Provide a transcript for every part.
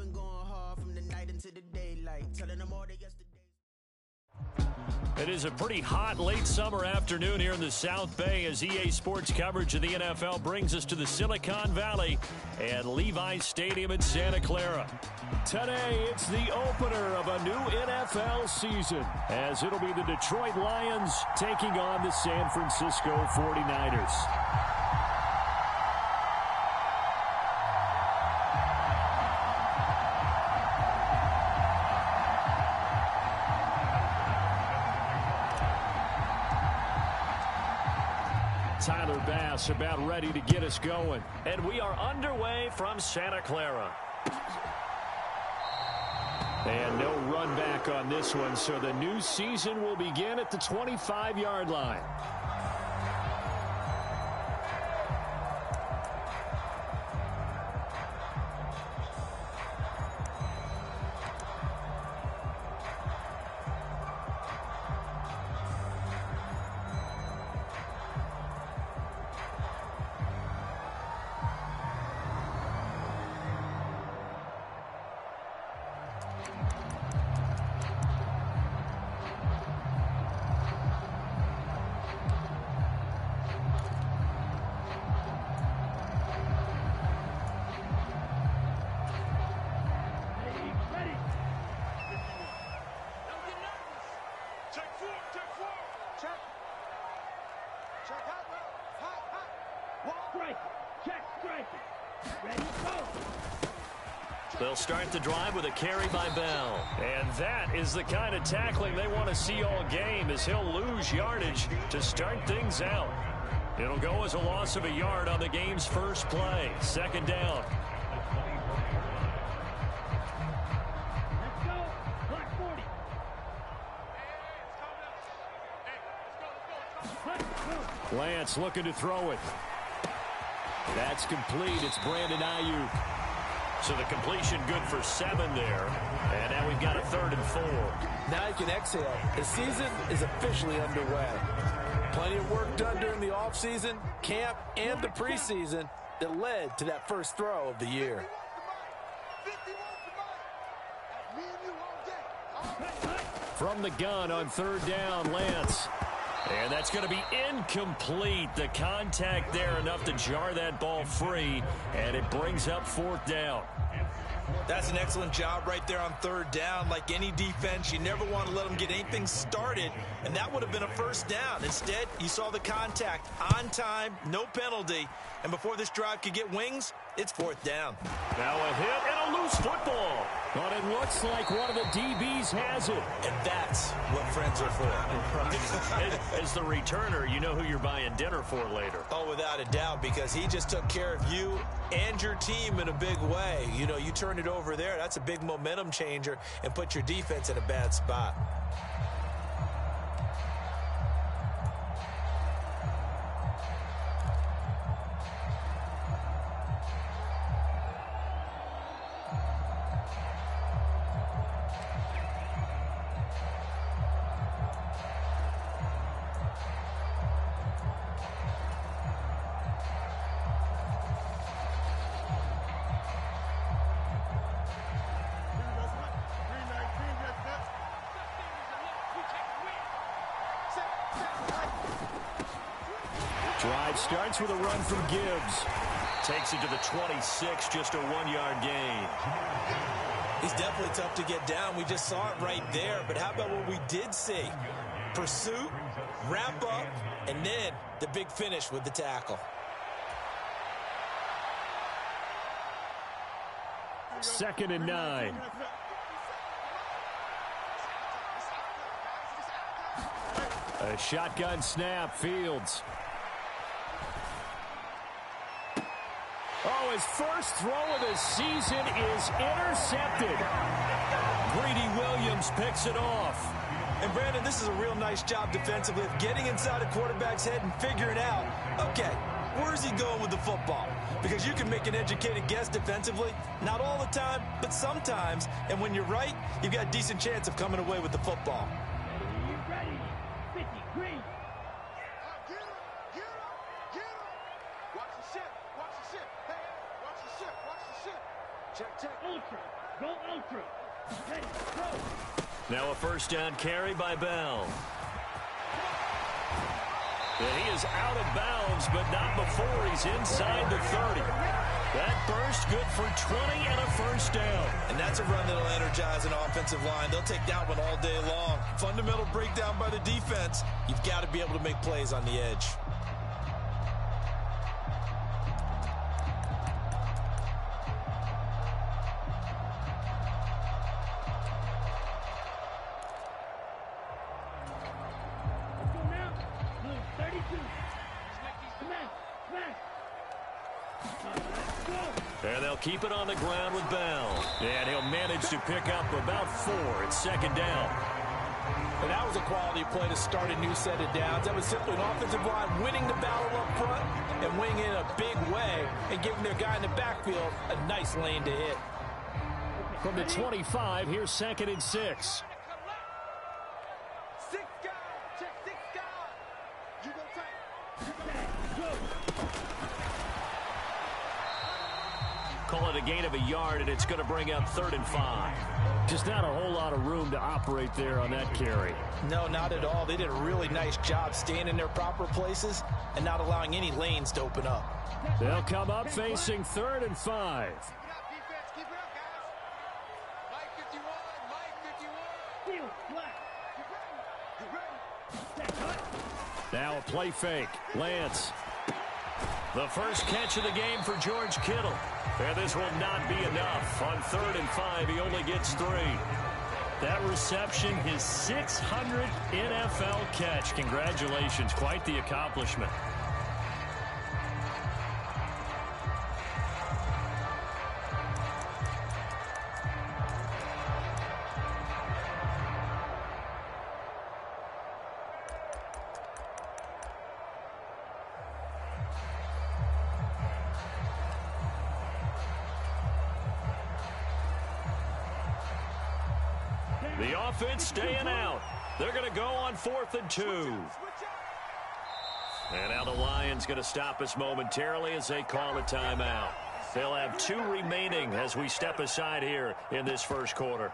been going hard from the night into the daylight, telling them all that yesterday. It is a pretty hot late summer afternoon here in the South Bay as EA Sports coverage of the NFL brings us to the Silicon Valley and Levi's Stadium in Santa Clara. Today, it's the opener of a new NFL season as it'll be the Detroit Lions taking on the San Francisco 49ers. Tyler Bass about ready to get us going. And we are underway from Santa Clara. And no run back on this one, so the new season will begin at the 25-yard line. They'll start the drive with a carry by Bell. And that is the kind of tackling they want to see all game as he'll lose yardage to start things out. It'll go as a loss of a yard on the game's first play. Second down. Let's go. Clock 40. Lance looking to throw it. That's complete. It's Brandon Ayuk. So the completion good for 7 there. And now we've got a 3rd and 4. Now you can exhale. The season is officially underway. Plenty of work done during the offseason, camp, and the preseason that led to that first throw of the year. From the gun on 3rd down, Lance. And that's going to be incomplete. The contact there enough to jar that ball free, and it brings up 4th down. That's an excellent job right there on 3rd down. Like any defense, you never want to let them get anything started, and that would have been a 1st down. Instead, you saw the contact on time, no penalty, and before this drive could get wings, it's 4th down. Now a hit and a loose football. But it looks like one of the DBs has it. And that's what friends are for. As the returner, you know who you're buying dinner for later. Oh, without a doubt, because he just took care of you and your team in a big way. You know, you turn it over there, that's a big momentum changer and put your defense in a bad spot. Drive starts with a run from Gibbs. Takes it to the 26, just a 1-yard gain. He's definitely tough to get down. We just saw it right there. But how about what we did see? Pursuit, wrap up, and then the big finish with the tackle. Second and 9. A shotgun snap, Fields. Oh, his first throw of the season is intercepted. Greedy Williams picks it off. And, Brandon, this is a real nice job defensively of getting inside a quarterback's head and figuring out, okay, where's he going with the football? Because you can make an educated guess defensively, not all the time, but sometimes. And when you're right, you've got a decent chance of coming away with the football. Ready. 50, green. Watch the ship. Hey, watch the ship. Check. Ultra. Go ultra. Ready, go. Now a first down carry by Bell. And he is out of bounds, but not before he's inside the 30. That burst good for 20 and a first down. And that's a run that'll energize an offensive line. They'll take that one all day long. Fundamental breakdown by the defense. You've got to be able to make plays on the edge. And they'll keep it on the ground with Bell. And he'll manage to pick up about 4. It's second down. And that was a quality play to start a new set of downs. That was simply an offensive line winning the battle up front and winning in a big way and giving their guy in the backfield a nice lane to hit. From the 25, here's second and 6. Call it a gain of a yard, and it's going to bring up 3rd and 5. Just not a whole lot of room to operate there on that carry. No, not at all. They did a really nice job staying in their proper places and not allowing any lanes to open up. They'll come up facing 3rd and 5. Now a play fake. Lance. The first catch of the game for George Kittle. And this will not be enough. On 3rd and 5, he only gets 3. That reception, his 600th NFL catch. Congratulations. Quite the accomplishment. The offense staying out. They're going to go on 4th and 2. And now the Lions going to stop us momentarily as they call a timeout. They'll have 2 remaining as we step aside here in this first quarter.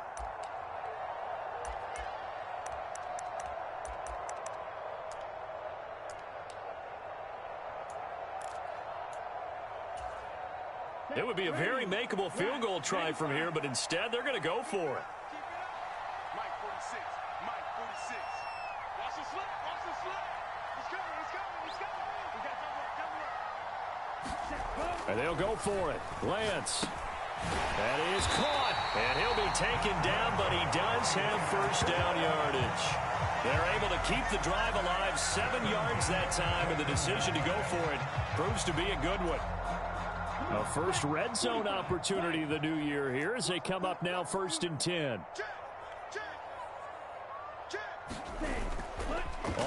It would be a very makeable field goal try from here, but instead they're going to go for it. And they'll go for it. Lance. That is caught. And he'll be taken down, but he does have first down yardage. They're able to keep the drive alive 7 yards that time, and the decision to go for it proves to be a good one. A first red zone opportunity the new year here as they come up now 1st and 10.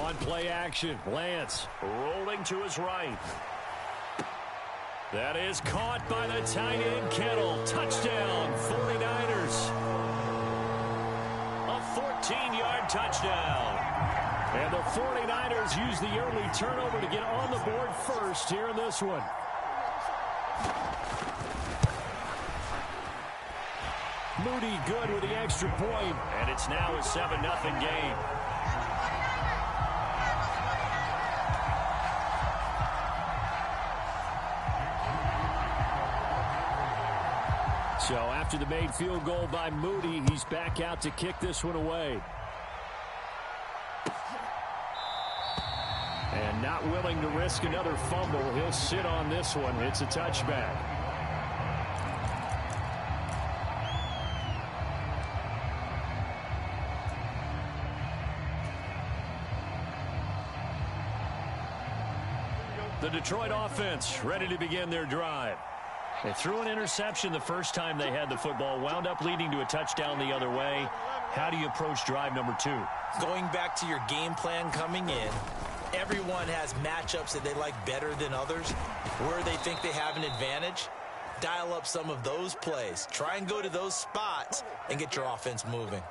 On play action, Lance rolling to his right. That is caught by the tight end, Kittle. Touchdown, 49ers. A 14-yard touchdown. And the 49ers use the early turnover to get on the board first here in this one. Moody good with the extra point. And it's now a 7-0 game. So after the made field goal by Moody, he's back out to kick this one away. And not willing to risk another fumble, he'll sit on this one. It's a touchback. The Detroit offense ready to begin their drive. They threw an interception the first time they had the football, wound up leading to a touchdown the other way. How do you approach drive number 2? Going back to your game plan coming in, everyone has matchups that they like better than others. Where they think they have an advantage, dial up some of those plays. Try and go to those spots and get your offense moving.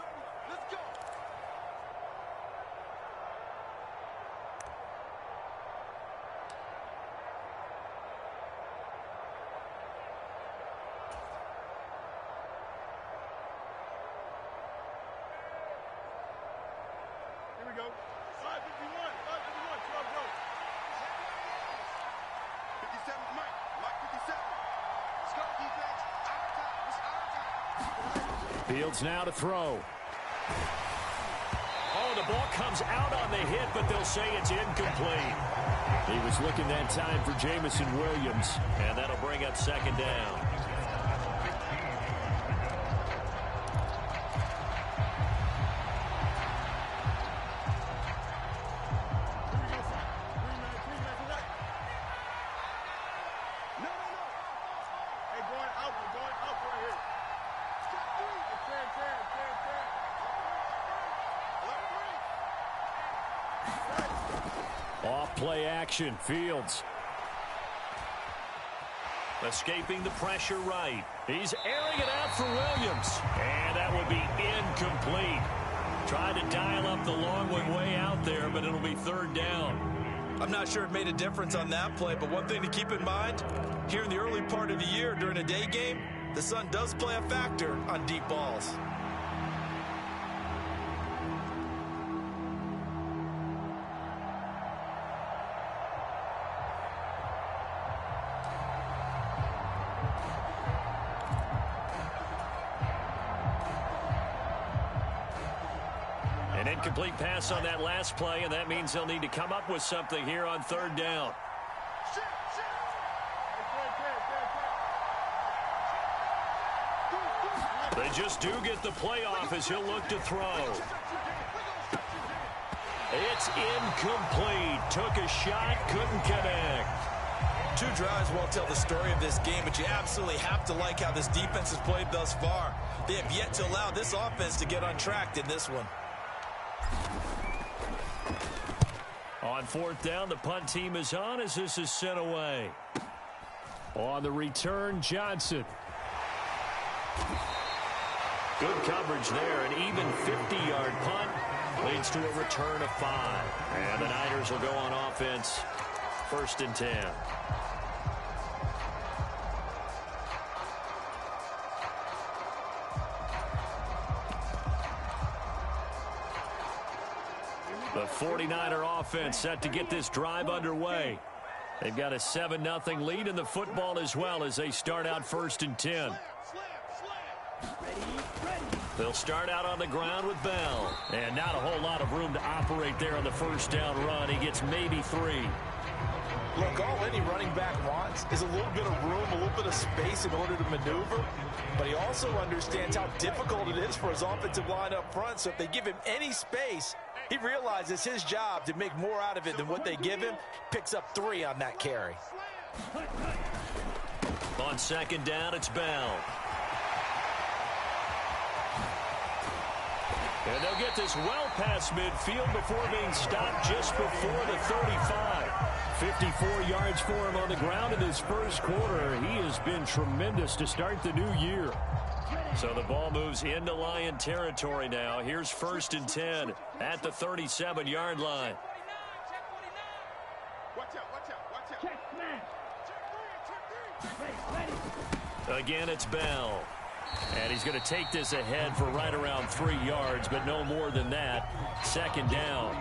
Fields now to throw. Oh, the ball comes out on the hit, but they'll say it's incomplete. He was looking that time for Jamison Williams, and that'll bring up second down. Off-play action, Fields. Escaping the pressure right. He's airing it out for Williams. And that will be incomplete. Tried to dial up the long one way out there, but it'll be third down. I'm not sure it made a difference on that play, but one thing to keep in mind, here in the early part of the year during a day game, the sun does play a factor on deep balls. An incomplete pass on that last play, and that means they'll need to come up with something here on third down. They just do get the play off as he'll look to throw. It's incomplete. Took a shot, couldn't connect. Two drives won't tell the story of this game, but you absolutely have to like how this defense has played thus far. They have yet to allow this offense to get untracked in this one. On fourth down, the punt team is on as this is sent away. On the return, Johnson. Good coverage there. An even 50-yard punt leads to a return of 5. And the Niners will go on offense, 1st and 10. The 49er offense set to get this drive underway. They've got a 7-0 lead in the football as well as they start out 1st and 10. They'll start out on the ground with Bell. And not a whole lot of room to operate there on the first down run. He gets maybe 3. Look, all any running back wants is a little bit of room, a little bit of space in order to maneuver. But he also understands how difficult it is for his offensive line up front. So if they give him any space, he realizes his job to make more out of it than what they give him. Picks up 3 on that carry. On second down, it's Bell. And they'll get this well past midfield before being stopped just before the 35. 54 yards for him on the ground in his first quarter. He has been tremendous to start the new year. So the ball moves into Lion territory now. Here's 1st and 10 at the 37-yard line. Again, it's Bell. And he's going to take this ahead for right around 3 yards, but no more than that. Second down.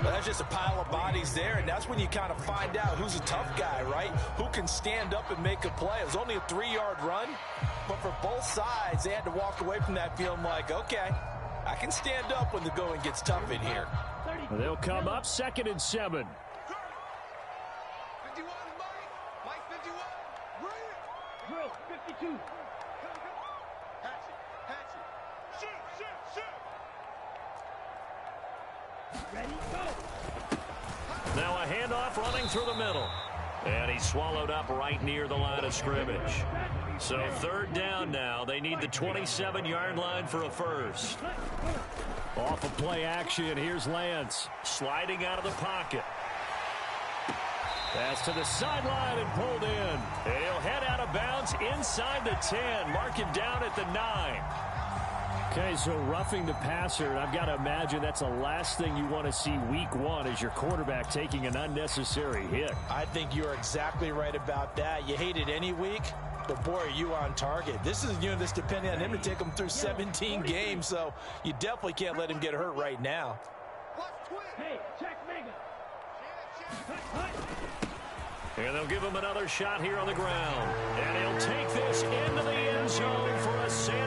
Well, that's just a pile of bodies there, and that's when you kind of find out who's a tough guy, right? Who can stand up and make a play. It was only a 3-yard run, but for both sides, they had to walk away from that feeling like, okay, I can stand up when the going gets tough in here. They'll come up 2nd and 7. Drill, 52. Ready, go. Now a handoff running through the middle. And he's swallowed up right near the line of scrimmage. So 3rd down now. They need the 27-yard line for a first. Off of play action, here's Lance. Sliding out of the pocket. Pass to the sideline and pulled in. And he'll head out of bounds inside the 10. Mark him down at the 9. Okay, so roughing the passer, and I've got to imagine that's the last thing you want to see week 1 as your quarterback taking an unnecessary hit. I think you're exactly right about that. You hate it any week, but boy, are you on target. This is, this depending on him to take him through 17 games, so you definitely can't let him get hurt right now. Hey, check Mega. And they'll give him another shot here on the ground. And he'll take this into the end zone for a safety.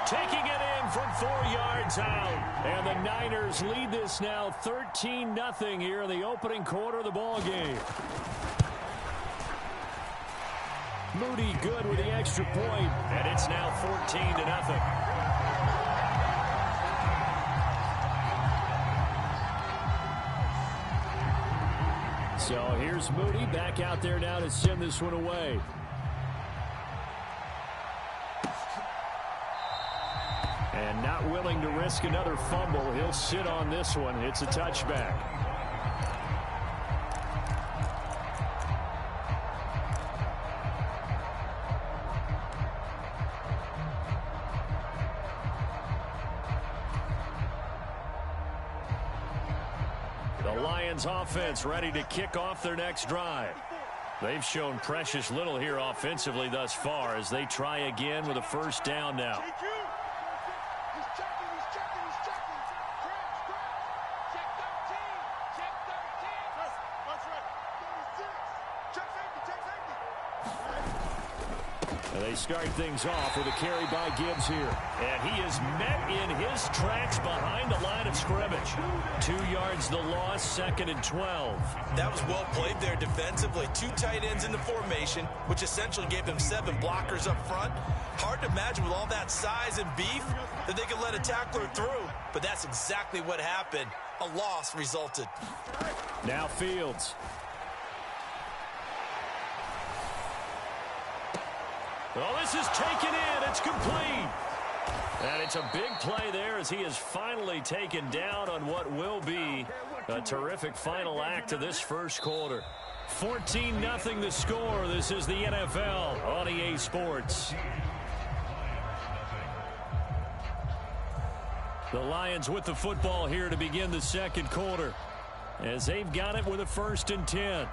taking it in from 4 yards out. And the Niners lead this now 13-0 here in the opening quarter of the ball game. Moody good with the extra point, and it's now 14-0. So here's Moody back out there now to send this one away. And not willing to risk another fumble. He'll sit on this one. It's a touchback. The Lions offense ready to kick off their next drive. They've shown precious little here offensively thus far as they try again with a first down now. They start things off with a carry by Gibbs here. And he is met in his tracks behind the line of scrimmage. 2 yards the loss, 2nd and 12. That was well played there defensively. 2 tight ends in the formation, which essentially gave them 7 blockers up front. Hard to imagine with all that size and beef that they could let a tackler through. But that's exactly what happened. A loss resulted. Now Fields. Well, this is taken in. It's complete. And it's a big play there as he is finally taken down on what will be a terrific final act of this first quarter. 14-0 the score. This is the NFL on EA Sports. The Lions with the football here to begin the second quarter as they've got it with a 1st and 10.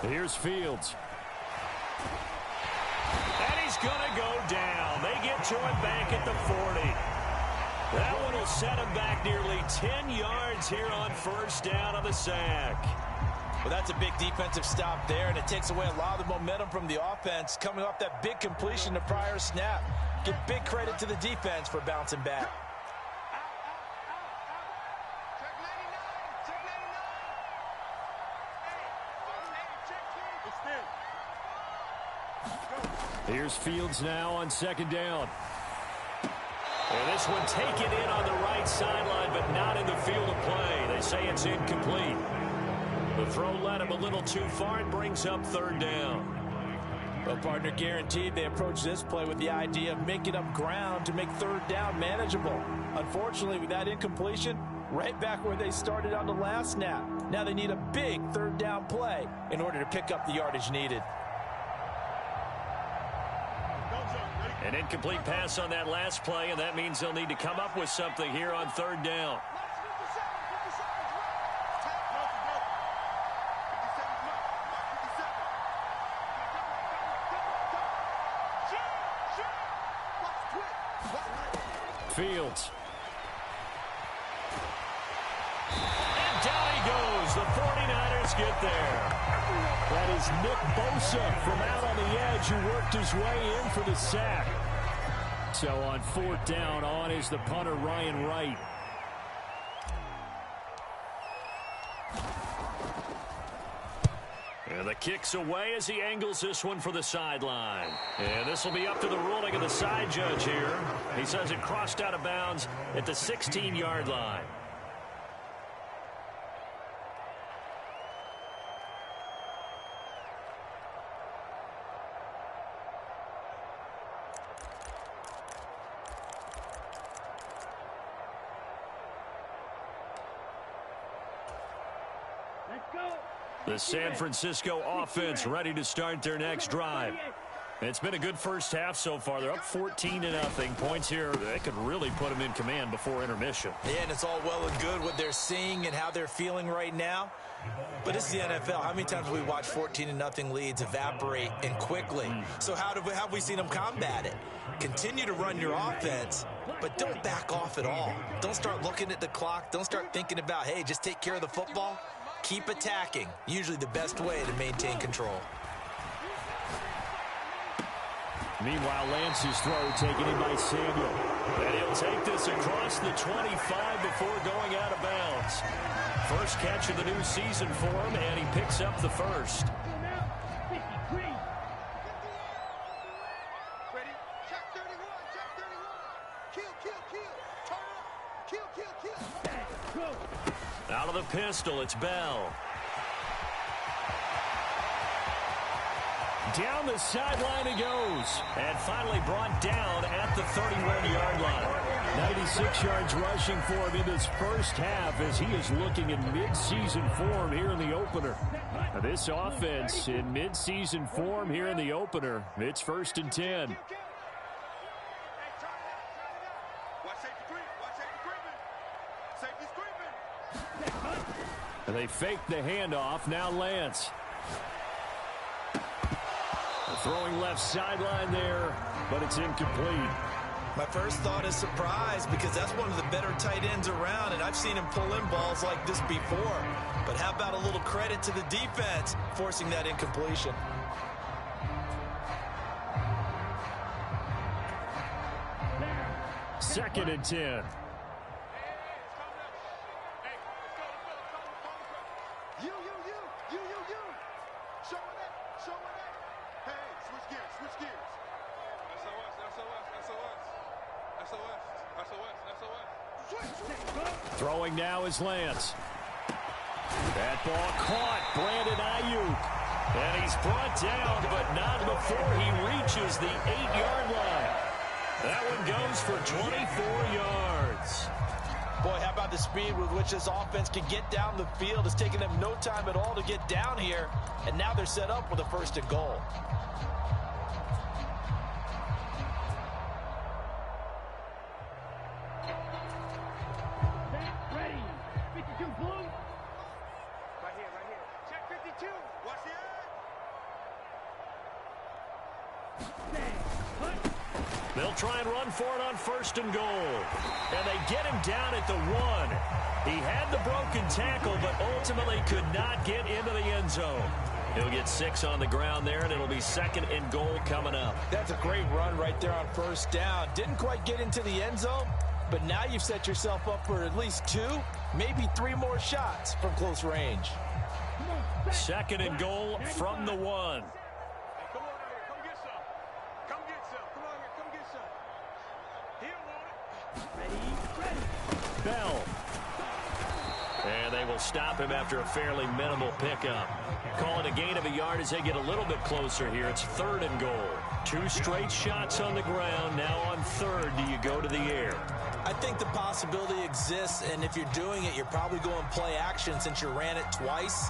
Here's Fields. And he's going to go down. They get to him back at the 40. That one will set him back nearly 10 yards here on first down on the sack. Well, that's a big defensive stop there, and it takes away a lot of the momentum from the offense coming off that big completion the prior snap. Give big credit to the defense for bouncing back. Here's Fields now on 2nd down. And this one taken in on the right sideline, but not in the field of play. They say it's incomplete. The throw led him a little too far and brings up 3rd down. Well, partner, guaranteed they approach this play with the idea of making up ground to make 3rd down manageable. Unfortunately, with that incompletion, right back where they started on the last snap. Now they need a big 3rd down play in order to pick up the yardage needed. An incomplete pass on that last play, and that means they'll need to come up with something here on 3rd down. Fields. And down he goes. The 49ers get there. That is Nick Bosa from out on the edge who worked his way in for the sack. So on 4th down, on is the punter, Ryan Wright. And the kick's away as he angles this one for the sideline. And this will be up to the ruling of the side judge here. He says it crossed out of bounds at the 16-yard line. The San Francisco offense ready to start their next drive. It's been a good first half so far. They're up 14-0. Points here that could really put them in command before intermission. Yeah, and it's all well and good what they're seeing and how they're feeling right now. But this is the NFL. How many times have we watched 14-0 leads evaporate and quickly? So how have we seen them combat it? Continue to run your offense, but don't back off at all. Don't start looking at the clock. Don't start thinking about, hey, just take care of the football. Keep attacking. Usually the best way to maintain control. Meanwhile, Lance's throw taken in by Samuel. And he'll take this across the 25 before going out of bounds. First catch of the new season for him, and he picks up the first. Out of the pistol, it's Bell. Down the sideline he goes, and finally brought down at the 31-yard line. 96 yards rushing for him in this first half as he is looking in mid-season form here in the opener. This offense in mid-season form here in the opener. It's 1st and 10. And they fake the handoff. Now Lance. Throwing left sideline there, but it's incomplete. My first thought is surprise because that's one of the better tight ends around, and I've seen him pull in balls like this before. But how about a little credit to the defense forcing that incompletion? Second and 10. Throwing now is Lance. That ball caught. Brandon Ayuk. And he's brought down, but not before he reaches the 8-yard line. That one goes for 24 yards. Boy, how about the speed with which this offense can get down the field? It's taken them no time at all to get down here, and now they're set up with a 1st and goal. They'll try and run for it on 1st and goal. And they get him down at the 1. He had the broken tackle, but ultimately could not get into the end zone. He'll get 6 on the ground there, and it'll be 2nd and goal coming up. That's a great run right there on 1st down. Didn't quite get into the end zone, but now you've set yourself up for at least 2, maybe 3 more shots from close range. 2nd and goal from the 1. Bell. And they will stop him after a fairly minimal pickup. Calling a gain of a yard as they get a little bit closer here. It's 3rd and goal. 2 straight shots on the ground. Now on 3rd, do you go to the air? I think the possibility exists, and if you're doing it, you're probably going play action since you ran it twice.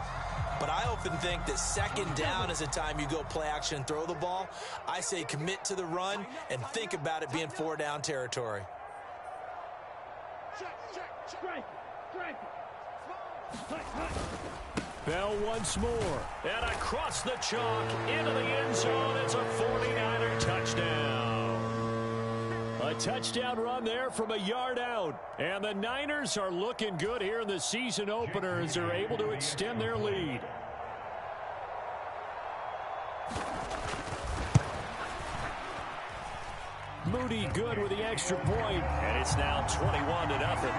But I often think that 2nd down is the time you go play action and throw the ball. I say commit to the run and think about it being 4-down territory. Bell once more. And across the chalk into the end zone. It's a 49er touchdown. A touchdown run there from a yard out. And the Niners are looking good here in the season opener as they're able to extend their lead. Moody good with the extra point, and it's now 21-0.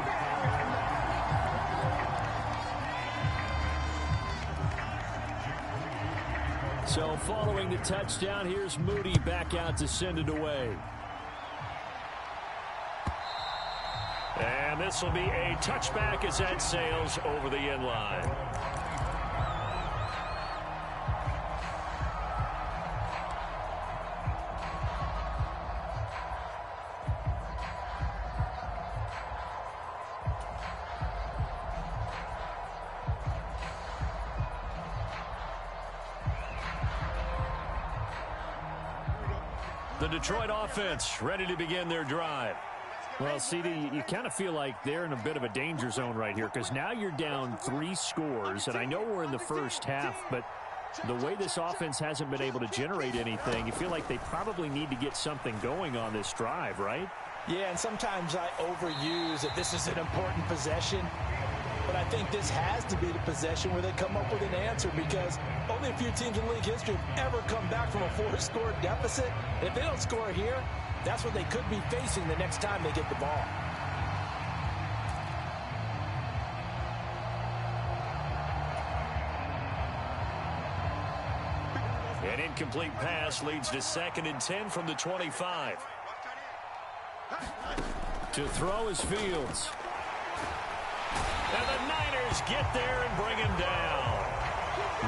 So following the touchdown, here's Moody back out to send it away. And this will be a touchback as that sails over the end line. The Detroit offense ready to begin their drive. Well, CD, you kind of feel like they're in a bit of a danger zone right here because now you're down 3 scores, and I know we're in the first half, but the way this offense hasn't been able to generate anything, you feel like they probably need to get something going on this drive, right? Yeah, and sometimes I overuse that this is an important possession, but I think this has to be the possession where they come up with an answer because only a few teams in league history have ever come back from a 4-score deficit. And if they don't score here, that's what they could be facing the next time they get the ball. An incomplete pass leads to 2nd and 10 from the 25. To throw is Fields. And the Niners get there and bring him down.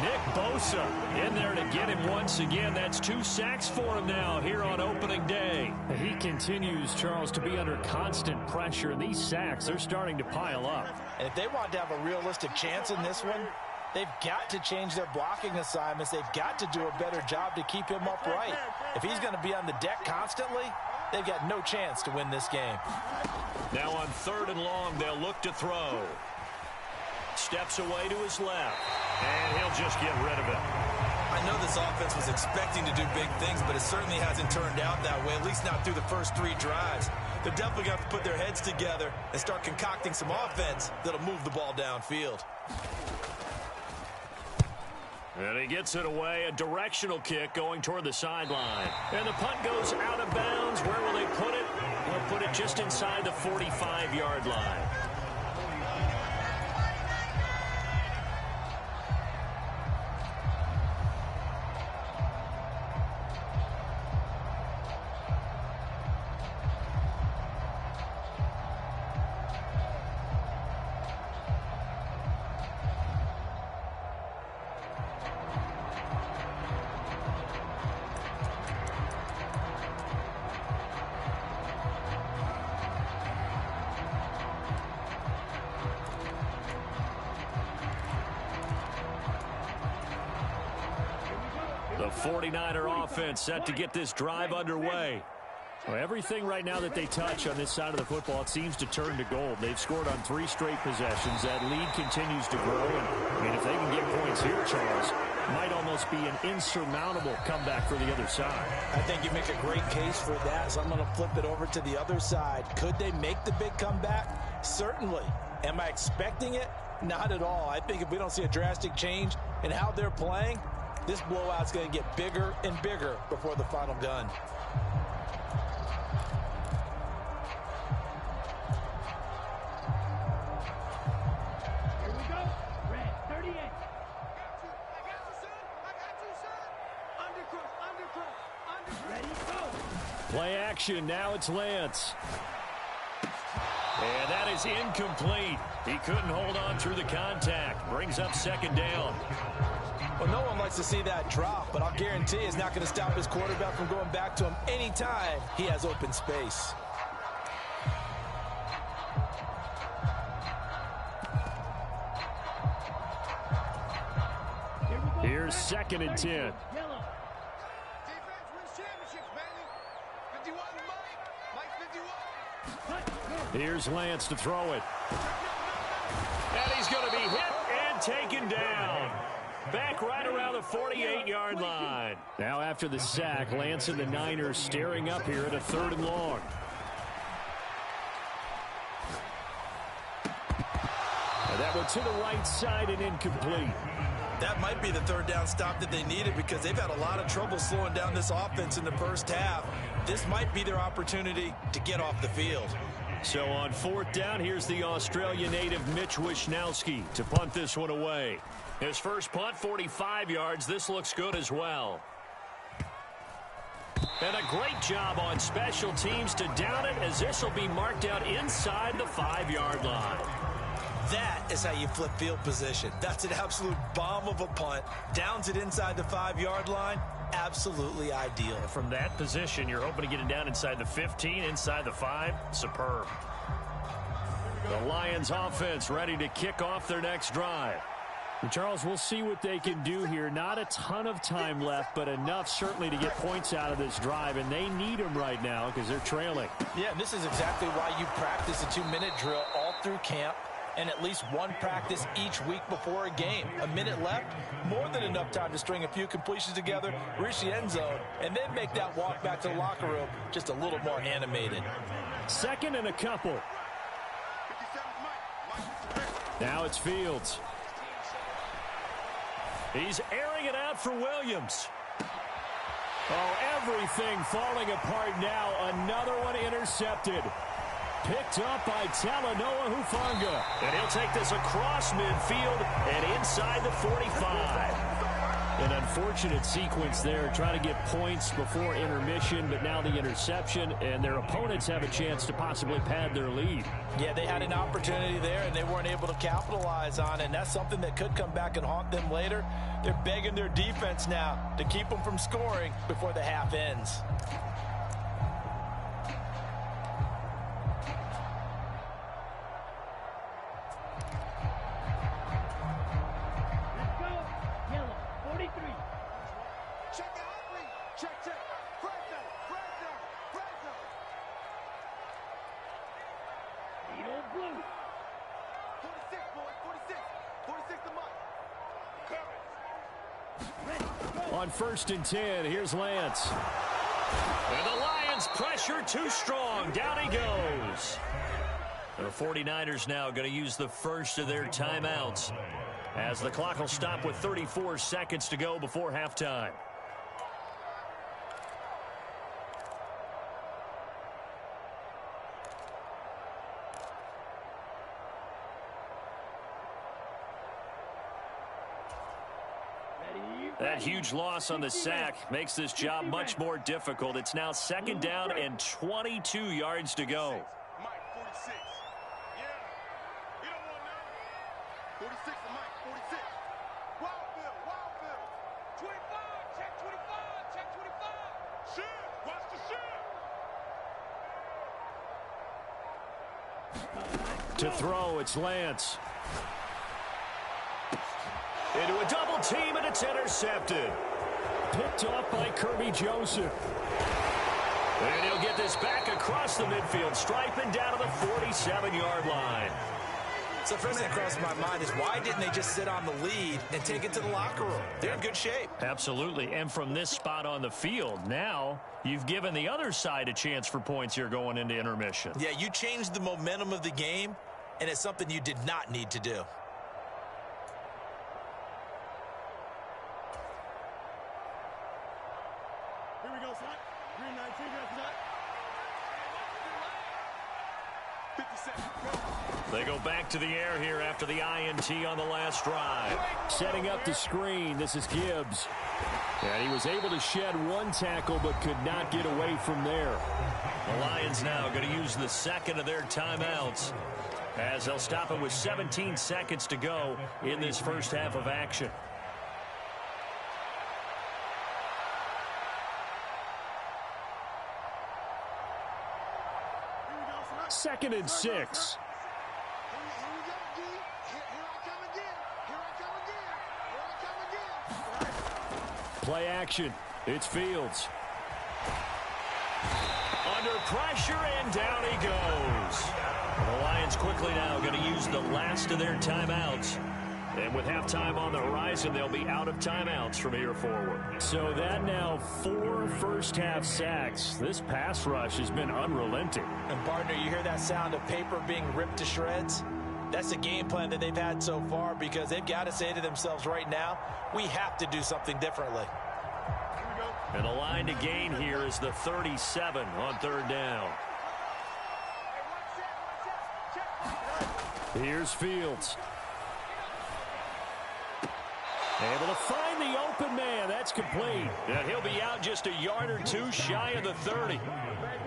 Nick Bosa in there to get him once again. That's 2 sacks for him now here on opening day. He continues, Charles, to be under constant pressure. These sacks, they're starting to pile up. And if they want to have a realistic chance in this one, they've got to change their blocking assignments. They've got to do a better job to keep him upright. If he's going to be on the deck constantly, they've got no chance to win this game. Now on 3rd and long, they'll look to throw. Steps away to his left, and he'll just get rid of it. I know this offense was expecting to do big things, but it certainly hasn't turned out that way, at least not through the first 3 drives. They're definitely going to have to put their heads together and start concocting some offense that'll move the ball downfield. And he gets it away, a directional kick going toward the sideline. And the punt goes out of bounds. Where will they put it? They'll put it just inside the 45-yard line. The 49er offense set to get this drive underway. Well, everything right now that they touch on this side of the football, it seems to turn to gold. They've scored on 3 straight possessions. That lead continues to grow. And, I mean, if they can get points here, Charles, might almost be an insurmountable comeback for the other side. I think you make a great case for that, so I'm going to flip it over to the other side. Could they make the big comeback? Certainly. Am I expecting it? Not at all. I think if we don't see a drastic change in how they're playing, this blowout's going to get bigger and bigger before the final gun. Here we go. Red 38. Ready, go. Play action. Now it's Lance. And that is incomplete. He couldn't hold on through the contact. Brings up 2nd down. Well, no one likes to see that drop, but I'll guarantee it's not going to stop his quarterback from going back to him anytime he has open space. Here's 2nd and 10. Yellow. Defense wins championships, baby. 51, Mike. Mike 51. Here's Lance to throw it. And he's going to be hit and taken down. Back right around the 48-yard line. Now after the sack, Lance and the Niners staring up here at a 3rd and long. And that went to the right side and incomplete. That might be the 3rd down stop that they needed because they've had a lot of trouble slowing down this offense in the first half. This might be their opportunity to get off the field. So on 4th down, here's the Australia native Mitch Wishnowsky to punt this one away. His first punt, 45 yards. This looks good as well. And a great job on special teams to down it as this will be marked out inside the 5-yard line. That is how you flip field position. That's an absolute bomb of a punt. Downs it inside the 5-yard line. Absolutely ideal. From that position, you're hoping to get it down inside the 15, inside the 5. Superb. The Lions offense ready to kick off their next drive. Charles, we'll see what they can do here. Not a ton of time left, but enough certainly to get points out of this drive, and they need them right now because they're trailing. Yeah, this is exactly why you practice a 2-minute drill all through camp and at least one practice each week before a game. A minute left, more than enough time to string a few completions together, reach the end zone, and then make that walk back to the locker room just a little more animated. Second and a couple. Now it's Fields. He's airing it out for Williams. Oh, everything falling apart now. Another one intercepted. Picked up by Talanoa Hufanga. And he'll take this across midfield and inside the 45. An unfortunate sequence there, trying to get points before intermission, but now the interception, and their opponents have a chance to possibly pad their lead. Yeah, they had an opportunity there, and they weren't able to capitalize on it, and that's something that could come back and haunt them later. They're begging their defense now to keep them from scoring before the half ends. On 1st and 10, here's Lance. And the Lions pressure too strong. Down he goes. The 49ers now going to use the first of their timeouts as the clock will stop with 34 seconds to go before halftime. That huge loss on the sack makes this job much more difficult. It's now 2nd down and 22 yards to go. Mike, 46. Yeah. You don't want none. 46 for Mike, 46. Wildfield, Wildfield. 25, check 25, check 25. Shit, watch the shit. To throw, it's Lance. Into a double team, and it's intercepted. Picked off by Kirby Joseph. And he'll get this back across the midfield stripe and down to the 47-yard line. So the first thing that crosses my mind is why didn't they just sit on the lead and take it to the locker room? They're in good shape. Absolutely. And from this spot on the field, now you've given the other side a chance for points here going into intermission. Yeah, you changed the momentum of the game, and it's something you did not need to do. Here we go, son. Green 19, after that. 50 seconds. Go. They go back to the air here after the INT on the last drive. Setting up the screen, this is Gibbs. And he was able to shed one tackle but could not get away from there. The Lions now going to use the second of their timeouts as they'll stop it with 17 seconds to go in this first half of action. Second and 6. Here we go, D. Here I come again. Here I come again. Here I come again. Play action. It's Fields. Under pressure, and down he goes. The Lions quickly now going to use the last of their timeouts. And with halftime on the horizon, they'll be out of timeouts from here forward. So that now 4 first-half sacks. This pass rush has been unrelenting. And, partner, you hear that sound of paper being ripped to shreds? That's the game plan that they've had so far because they've got to say to themselves right now, we have to do something differently. And the line to gain here is the 37 on 3rd down. Here's Fields. Able to find the open man. That's complete. And he'll be out just a yard or two shy of the 30.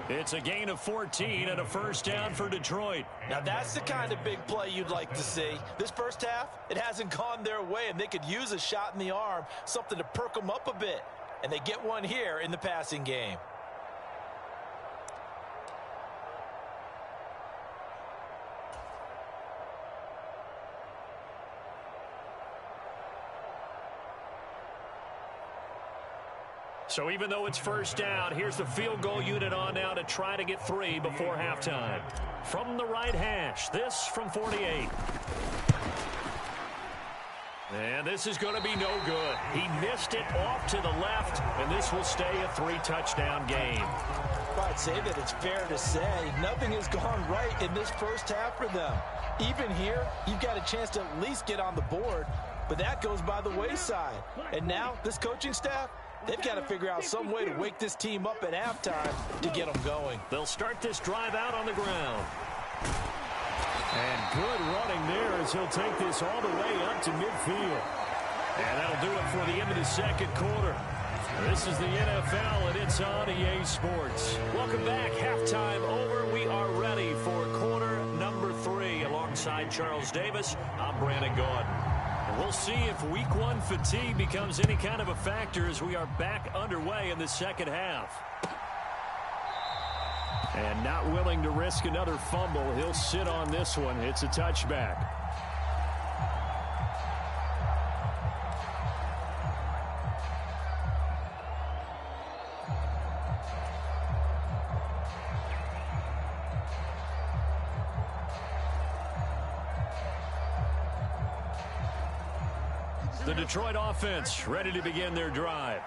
It's a gain of 14 and a first down for Detroit. Now, that's the kind of big play you'd like to see. This first half, it hasn't gone their way, and they could use a shot in the arm, something to perk them up a bit. And they get one here in the passing game. So even though it's first down, here's the field goal unit on now to try to get 3 before halftime. From the right hash, this from 48. And this is going to be no good. He missed it off to the left, and this will stay a 3-touchdown game. I'd say that it's fair to say nothing has gone right in this first half for them. Even here, you've got a chance to at least get on the board, but that goes by the wayside. And now, this coaching staff, they've got to figure out some way to wake this team up at halftime to get them going. They'll start this drive out on the ground. And good running there as he'll take this all the way up to midfield. And that'll do it for the end of the second quarter. This is the NFL, and it's on EA Sports. Welcome back. Halftime over. We are ready for quarter number 3. Alongside Charles Davis, I'm Brandon Gaudin. And we'll see if week 1 fatigue becomes any kind of a factor as we are back underway in the second half. And not willing to risk another fumble. He'll sit on this one. It's a touchback. The Detroit offense ready to begin their drive.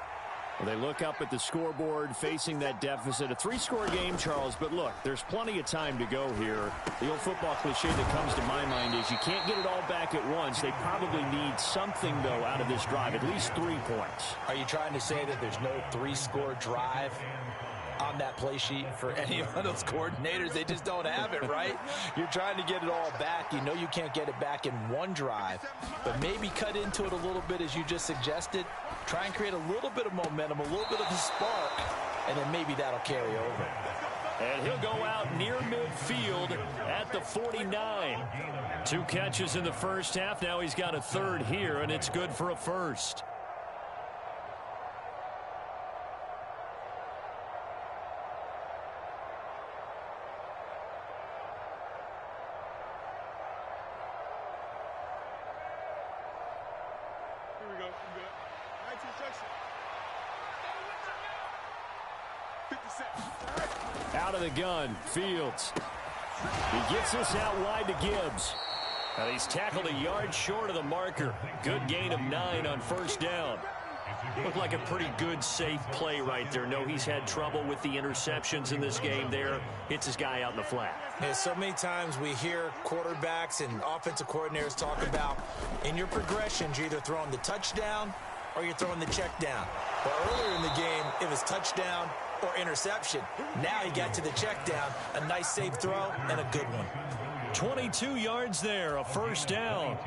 Well, they look up at the scoreboard facing that deficit. A 3-score game, Charles, but look, there's plenty of time to go here. The old football cliche that comes to my mind is you can't get it all back at once. They probably need something, though, out of this drive, at least 3 points. Are you trying to say that there's no 3-score drive on that play sheet for any of those coordinators? They just don't have it, right? You're trying to get it all back. You know you can't get it back in one drive, but maybe cut into it a little bit as you just suggested. Try and create a little bit of momentum, a little bit of a spark, and then maybe that'll carry over. And he'll go out near midfield at the 49. 2 catches in the first half. Now he's got a 3rd here, and it's good for a 1st. Here we go. I'm good. 19 section. 50 seconds. Out of the gun, Fields. He gets this out wide to Gibbs. And he's tackled a yard short of the marker. Good gain of 9 on first down. Looked like a pretty good, safe play right there. No, he's had trouble with the interceptions in this game there. Hits his guy out in the flat. Yeah, so many times we hear quarterbacks and offensive coordinators talk about in your progressions, you're either throwing the touchdown or you're throwing the check down. But earlier in the game, it was touchdown or interception. Now he got to the check down, a nice safe throw and a good one. 22 yards there, a first down.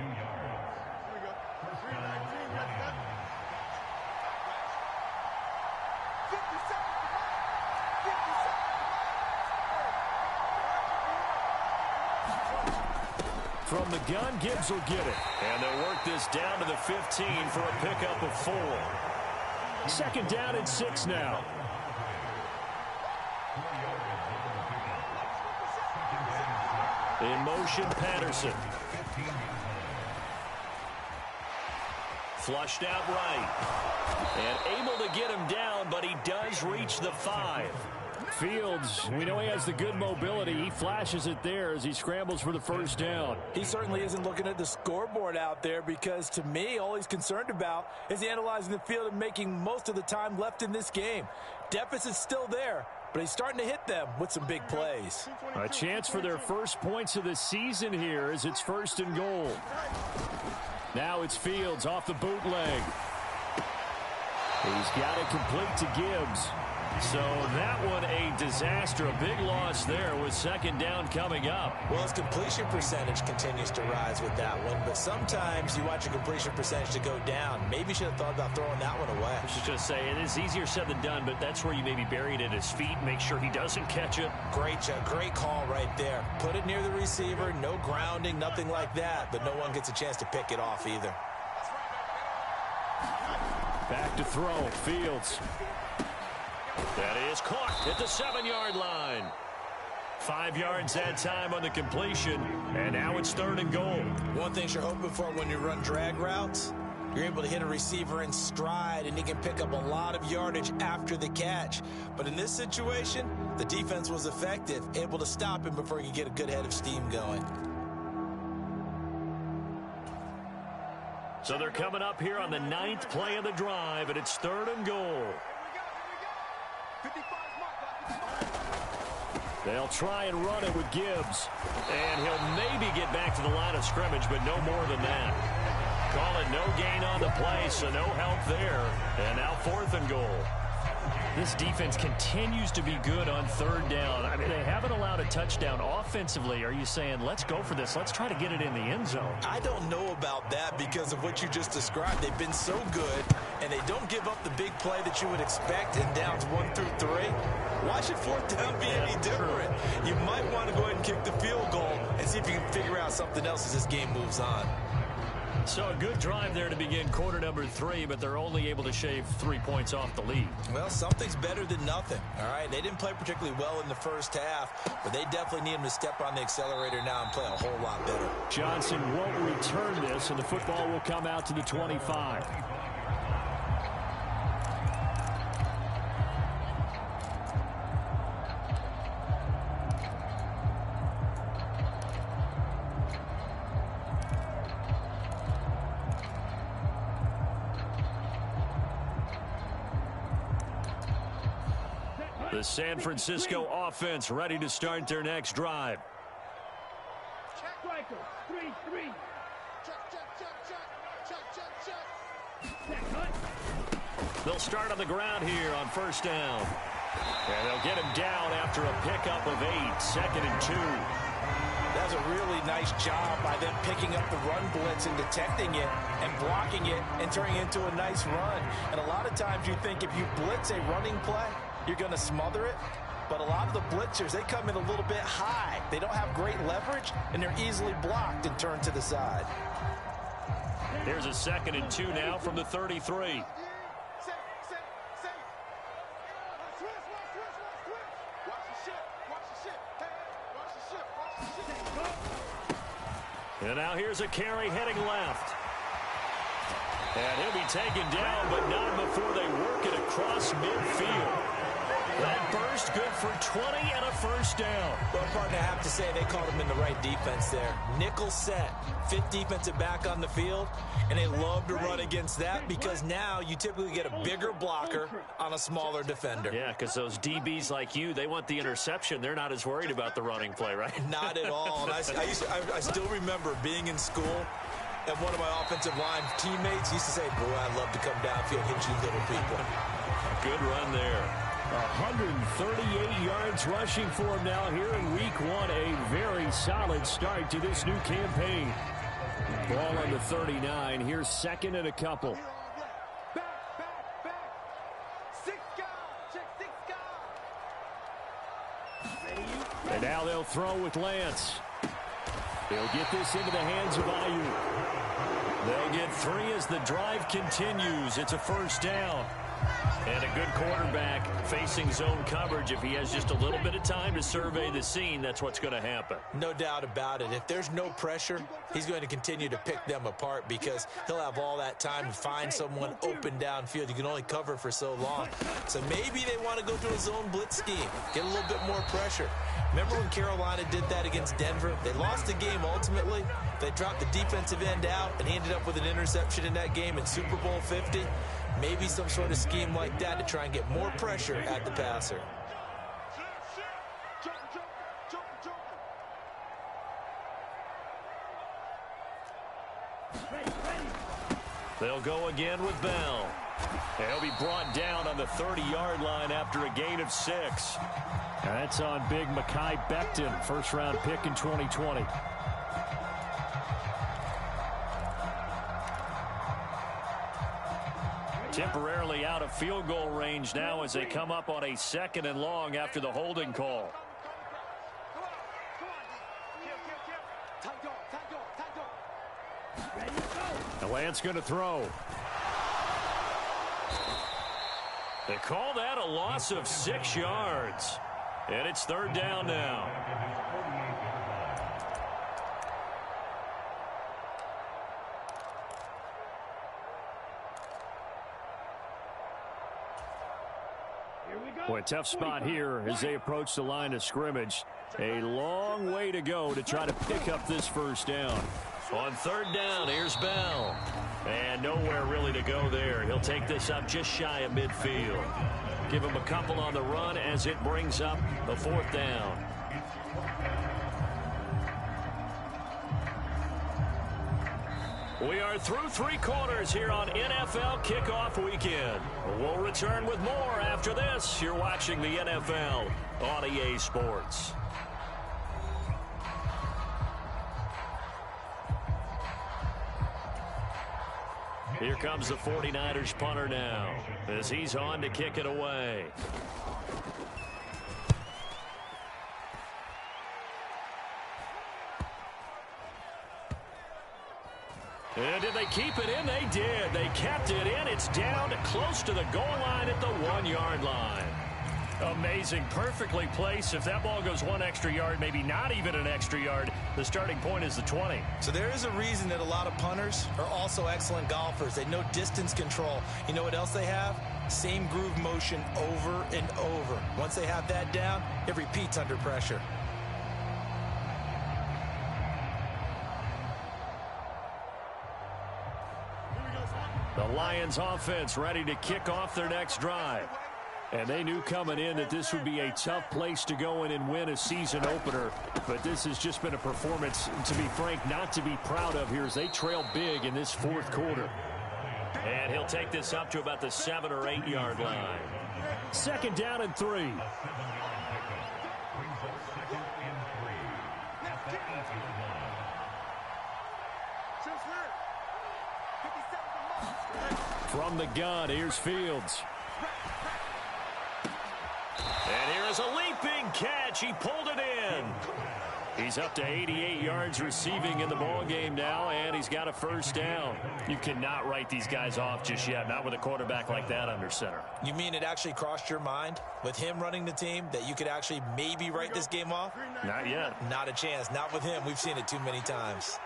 From the gun, Gibbs will get it. And they'll work this down to the 15 for a pickup of 4. Second down and 6 now. In motion, Patterson. Flushed out right. And able to get him down, but he does reach the 5. Fields, we know he has the good mobility. He flashes it there as he scrambles for the first down. He certainly isn't looking at the scoreboard out there because, to me, all he's concerned about is analyzing the field and making most of the time left in this game. Deficit's still there, but he's starting to hit them with some big plays. A chance for their first points of the season here as it's 1st and goal. Now it's Fields off the bootleg. He's got it complete to Gibbs. So that one a disaster. A big loss there with second down coming up. Well, his completion percentage continues to rise with that one, but sometimes you want your completion percentage to go down. Maybe you should have thought about throwing that one away. I should just say, it is easier said than done, but that's where you maybe bury it at his feet. Make sure he doesn't catch it. Great call right there. Put it near the receiver, no grounding, nothing like that, but no one gets a chance to pick it off either. Back to throw, Fields. That is caught at the 7-yard line. 5 yards that time on the completion, and now it's 3rd and goal. One thing you're hoping for when you run drag routes, You're able to hit a receiver in stride, and he can pick up a lot of yardage after the catch. But in this situation, the defense was effective, able to stop him before he could get a good head of steam going. So they're coming up here on the 9th play of the drive, and it's 3rd and goal. They'll try and run it with Gibbs. And he'll maybe get back to the line of scrimmage, but no more than that. Call it no gain on the play, so no help there. And now 4th and goal. This defense continues to be good on 3rd down. I mean, they haven't allowed a touchdown offensively. Are you saying, let's go for this? Let's try to get it in the end zone. I don't know about that because of what you just described. They've been so good, and they don't give up the big play that you would expect in downs 1 through 3. Why should 4th down be any different? You might want to go ahead and kick the field goal and see if you can figure out something else as this game moves on. So a good drive there to begin quarter number 3, but they're only able to shave 3 points off the lead. Well, something's better than nothing, all right? They didn't play particularly well in the first half, but they definitely need him to step on the accelerator now and play a whole lot better. Johnson won't return this, and the football will come out to the 25. The San Francisco offense ready to start their next drive. Striker, 3-3. They'll start on the ground here on 1st down. And they'll get him down after a pickup of 8, 2nd and 2. That's a really nice job by them picking up the run blitz and detecting it and blocking it and turning it into a nice run. And a lot of times you think if you blitz a running play, you're going to smother it. But a lot of the blitzers, they come in a little bit high. They don't have great leverage, and they're easily blocked and turned to the side. Here's a 2nd and 2 now from the 33. And now here's a carry heading left. And he'll be taken down, but not before they work it across midfield. That burst good for 20 and a 1st down. Well, partner, I have to say they called him in the right defense there. Nickel set, 5th defensive back on the field, and they love to run against that because now you typically get a bigger blocker on a smaller defender. Yeah, because those DBs like you, they want the interception. They're not as worried about the running play, right? Not at all. And I still remember being in school, and one of my offensive line teammates used to say, boy, I'd love to come downfield and hit you little people. Good run there. 138 yards rushing for him now here in week 1. A very solid start to this new campaign. Ball on the 39. Here's 2nd and a couple. And now they'll throw with Lance. They'll get this into the hands of Ayuk. They'll get 3 as the drive continues. It's a 1st down. And a good quarterback facing zone coverage. If he has just a little bit of time to survey the scene, that's what's going to happen. No doubt about it. If there's no pressure, he's going to continue to pick them apart because he'll have all that time to find someone open downfield. You can only cover for so long. So maybe they want to go to a zone blitz scheme, get a little bit more pressure. Remember when Carolina did that against Denver? They lost the game ultimately. They dropped the defensive end out, and he ended up with an interception in that game in Super Bowl 50. Maybe some sort of scheme like that to try and get more pressure at the passer. They'll go again with Bell. And he'll be brought down on the 30-yard line after a gain of 6. And that's on big Mekhi Becton, 1st-round pick in 2020. Temporarily out of field goal range now as they come up on a 2nd and long after the holding call. And Lance going to throw. They call that a loss of 6 yards. And it's 3rd down now. Boy, tough spot here as they approach the line of scrimmage. A long way to go to try to pick up this first down. On third down, here's Bell. And nowhere really to go there. He'll take this up just shy of midfield. Give him a couple on the run as it brings up the fourth down. We are through three quarters here on NFL Kickoff Weekend. We'll return with more after this. You're watching the NFL on EA Sports. Here comes the 49ers punter now as he's on to kick it away. And did they keep it in? They did. They kept it in. It's down close to the goal line at the 1-yard line. Amazing. Perfectly placed. If that ball goes one extra yard, maybe not even an extra yard, the starting point is the 20. So there is a reason that a lot of punters are also excellent golfers. They know distance control. You know what else they have? Same groove motion over and over. Once they have that down, it repeats under pressure. The Lions offense ready to kick off their next drive. And they knew coming in that this would be a tough place to go in and win a season opener. But this has just been a performance, to be frank, not to be proud of here as they trail big in this fourth quarter. And he'll take this up to about the 7 or 8 yard line. Second down and 3. From the gun, here's Fields. And here's a leaping catch. He pulled it in. He's up to 88 yards receiving in the ball game now, and he's got a first down. You cannot write these guys off just yet, not with a quarterback like that under center. You mean it actually crossed your mind with him running the team that you could actually maybe write this game off? Not yet. Not a chance. Not with him. We've seen it too many times.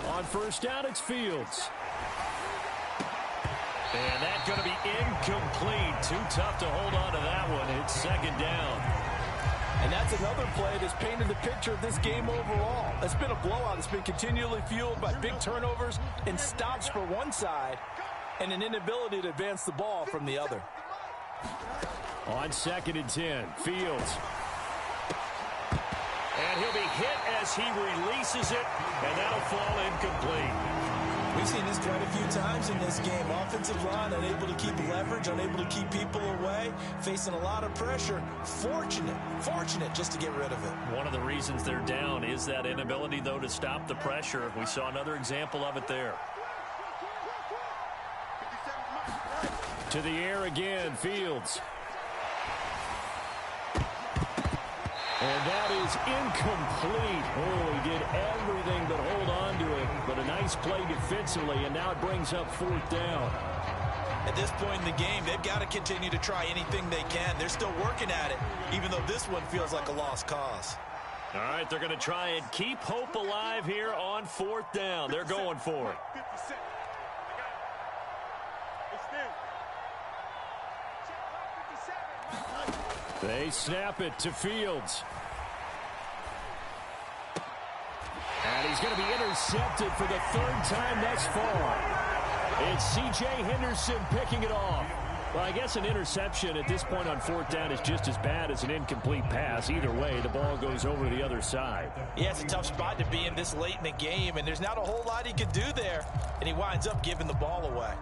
On first down, it's Fields. And that's going to be incomplete. Too tough to hold on to that one. It's second down. And that's another play that's painted the picture of this game overall. It's been a blowout. It's been continually fueled by big turnovers and stops for one side and an inability to advance the ball from the other. On second and 10, Fields. And he'll be hit as he releases it, and that'll fall incomplete. We've seen this quite a few times in this game. Offensive line unable to keep leverage, unable to keep people away, facing a lot of pressure. Fortunate just to get rid of it. One of the reasons they're down is that inability, though, to stop the pressure. We saw another example of it there. To the air again, Fields. And that is incomplete. Oh, he did everything but hold on to it. But a nice play defensively, and now it brings up fourth down. At this point in the game, they've got to continue to try anything they can. They're still working at it, even though this one feels like a lost cause. All right, they're going to try and keep hope alive here on fourth down. They're going for it. They snap it to Fields. And he's going to be intercepted for the third time thus far. It's C.J. Henderson picking it off. Well, I guess an interception at this point on fourth down is just as bad as an incomplete pass. Either way, the ball goes over to the other side. Yeah, it's a tough spot to be in this late in the game, and there's not a whole lot he could do there, and he winds up giving the ball away.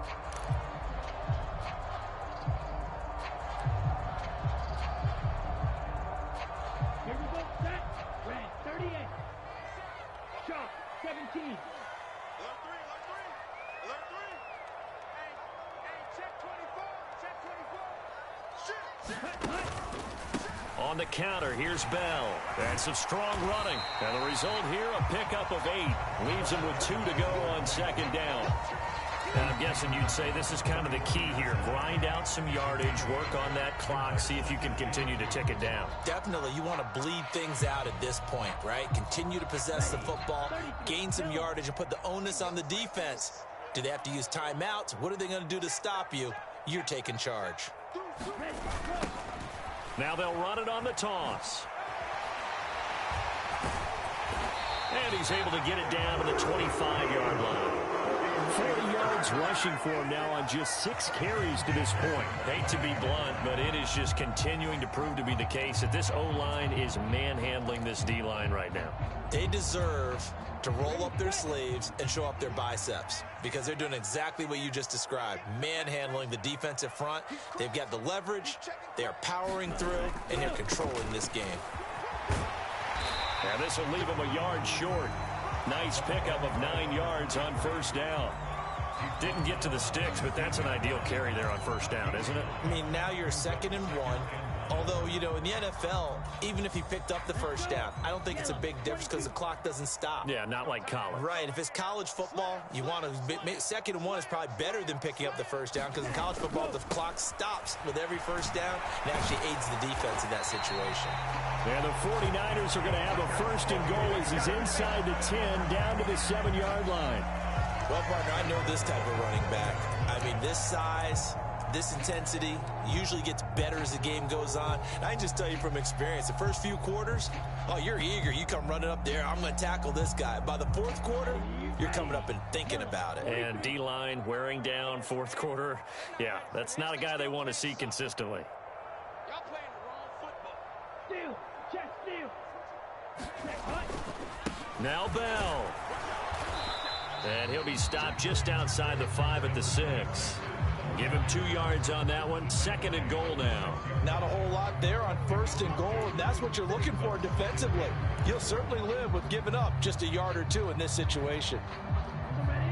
Here we go, set. Red 38. Shot 17. Alert 3, alert 3. Hey, check 24, check 24. Shit. On the counter, here's Bell. And some strong running. And the result here, a pickup of 8. Leaves him with 2 to go on second down. And I'm guessing you'd say this is kind of the key here. Grind out some yardage, work on that clock, see if you can continue to tick it down. Definitely, you want to bleed things out at this point, right? Continue to possess the football, gain some yardage, and put the onus on the defense. Do they have to use timeouts? What are they going to do to stop you? you're taking charge. Now they'll run it on the toss. And he's able to get it down to the 25-yard line. 40 yards rushing for him now on just 6 carries to this point. Hate to be blunt, but it is just continuing to prove to be the case that this O-line is manhandling this D-line right now. They deserve to roll up their sleeves and show up their biceps because they're doing exactly what you just described, manhandling the defensive front. They've got the leverage, they're powering through, and they're controlling this game. And this will leave him a yard short. Nice pickup of 9 yards on first down. Didn't get to the sticks, but that's an ideal carry there on first down, isn't it? I mean, now you're 2nd and 1. Although, you know, in the NFL, even if he picked up the first down, I don't think it's a big difference because the clock doesn't stop. Yeah, not like college. Right. If it's college football, you want to 2nd and 1 is probably better than picking up the first down because in college football, the clock stops with every first down and actually aids the defense in that situation. And the 49ers are going to have a 1st and goal as he's inside the 10 down to the 7-yard line. Well, partner, I know this type of running back. I mean, this size, this intensity usually gets better as the game goes on. And I can just tell you from experience, the first few quarters, oh, you're eager. You come running up there, I'm going to tackle this guy. By the 4th quarter, you're coming up and thinking about it. And D-line wearing down 4th quarter. Yeah, that's not a guy they want to see consistently. Y'all playing the wrong football. Steal. Check steal. Check hut. Now Bell. And he'll be stopped just outside the 5 at the 6. Give him 2 yards on that one. 2nd and goal now. Not a whole lot there on 1st and goal, and that's what you're looking for defensively. You'll certainly live with giving up just a yard or 2 in this situation.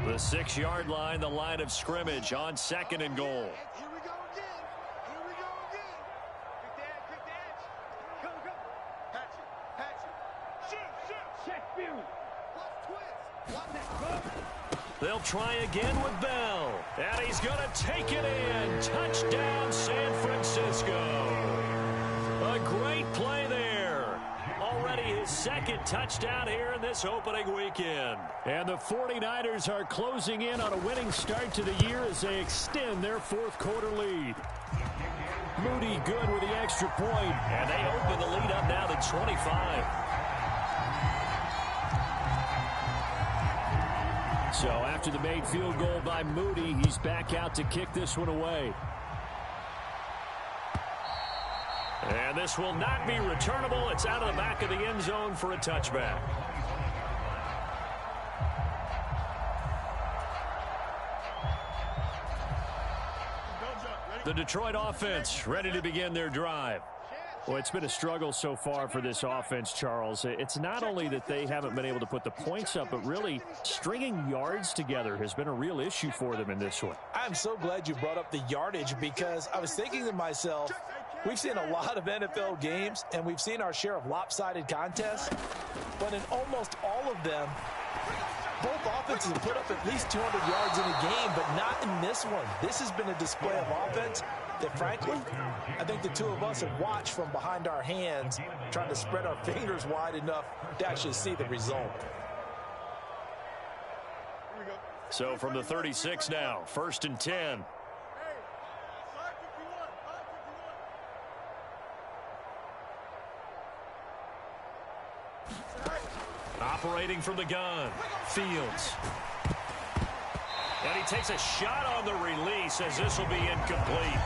The 6-yard line, the line of scrimmage on 2nd and goal. Here we go again. Here we go again. Quick dash. Go, go. Patch it. Shoot. Check view. Watch twist. Watch that. They'll try again with Bell. And he's going to take it in. Touchdown, San Francisco. A great play there. Already his 2nd touchdown here in this opening weekend. And the 49ers are closing in on a winning start to the year as they extend their 4th quarter lead. Moody good with the extra point. And they open the lead up now to 25. So after the made field goal by Moody, he's back out to kick this one away. And this will not be returnable. It's out of the back of the end zone for a touchback. The Detroit offense ready to begin their drive. Well, it's been a struggle so far for this offense, Charles. It's not only that they haven't been able to put the points up, but really stringing yards together has been a real issue for them in this one. I'm so glad you brought up the yardage because I was thinking to myself, we've seen a lot of NFL games and we've seen our share of lopsided contests, but in almost all of them, both offenses have put up at least 200 yards in a game, but not in this one. This has been a display of offense that, frankly, I think the two of us have watched from behind our hands, trying to spread our fingers wide enough to actually see the result. So from the 36 now, 1st and 10. Operating from the gun, Fields. And he takes a shot on the release as this will be incomplete.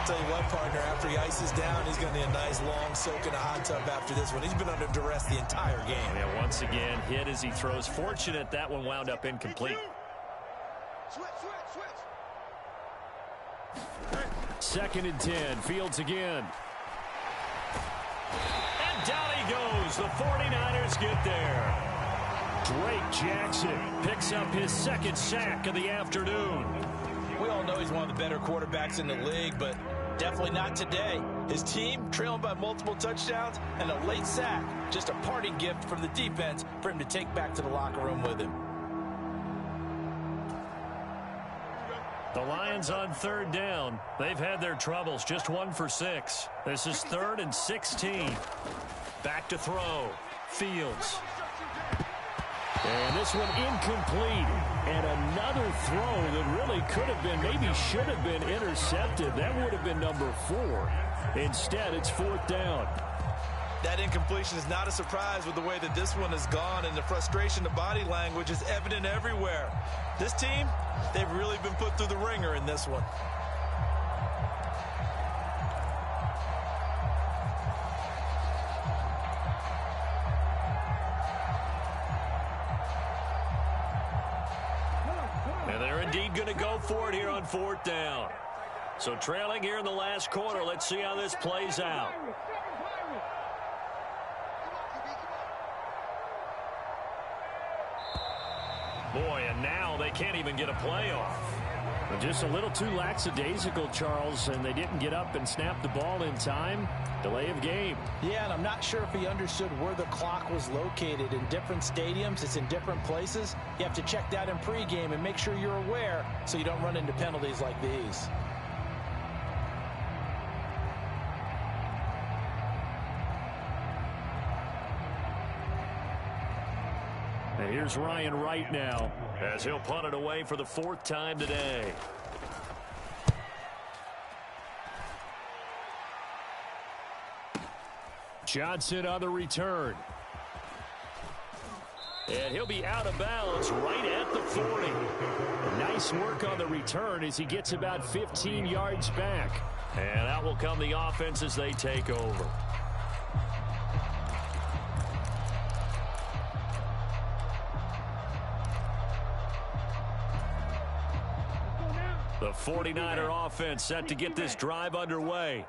Tell you what, partner, after he ices down, he's going to need a nice long soak in a hot tub after this one. He's been under duress the entire game. Yeah, once again, hit as he throws. Fortunate that one wound up incomplete. Switch. 2nd and 10. Fields again. And down he goes. The 49ers get there. Drake Jackson picks up his 2nd sack of the afternoon. We all know he's one of the better quarterbacks in the league, but definitely not today. His team trailing by multiple touchdowns and a late sack. Just a parting gift from the defense for him to take back to the locker room with him. The Lions on 3rd down. They've had their troubles. Just 1 for 6. This is 3rd and 16. Back to throw. Fields. And this one incomplete. And another throw that really could have been, maybe should have been intercepted. That would have been number 4. Instead, it's 4th down. That incompletion is not a surprise with the way that this one has gone, and the frustration, the body language is evident everywhere. This team, they've really been put through the ringer in this one. And they're indeed going to go for it here on 4th down. So trailing here in the last quarter. Let's see how this plays out. Boy, and now they can't even get a play off. Just a little too lackadaisical, Charles, and they didn't get up and snap the ball in time. Delay of game. Yeah, and I'm not sure if he understood where the clock was located. In different stadiums, it's in different places. You have to check that in pregame and make sure you're aware so you don't run into penalties like these. And here's Ryan Wright now, as he'll punt it away for the 4th time today. Johnson on the return. And he'll be out of bounds right at the 40. Nice work on the return as he gets about 15 yards back. And out will come the offense as they take over. The 49er offense set to get this drive underway.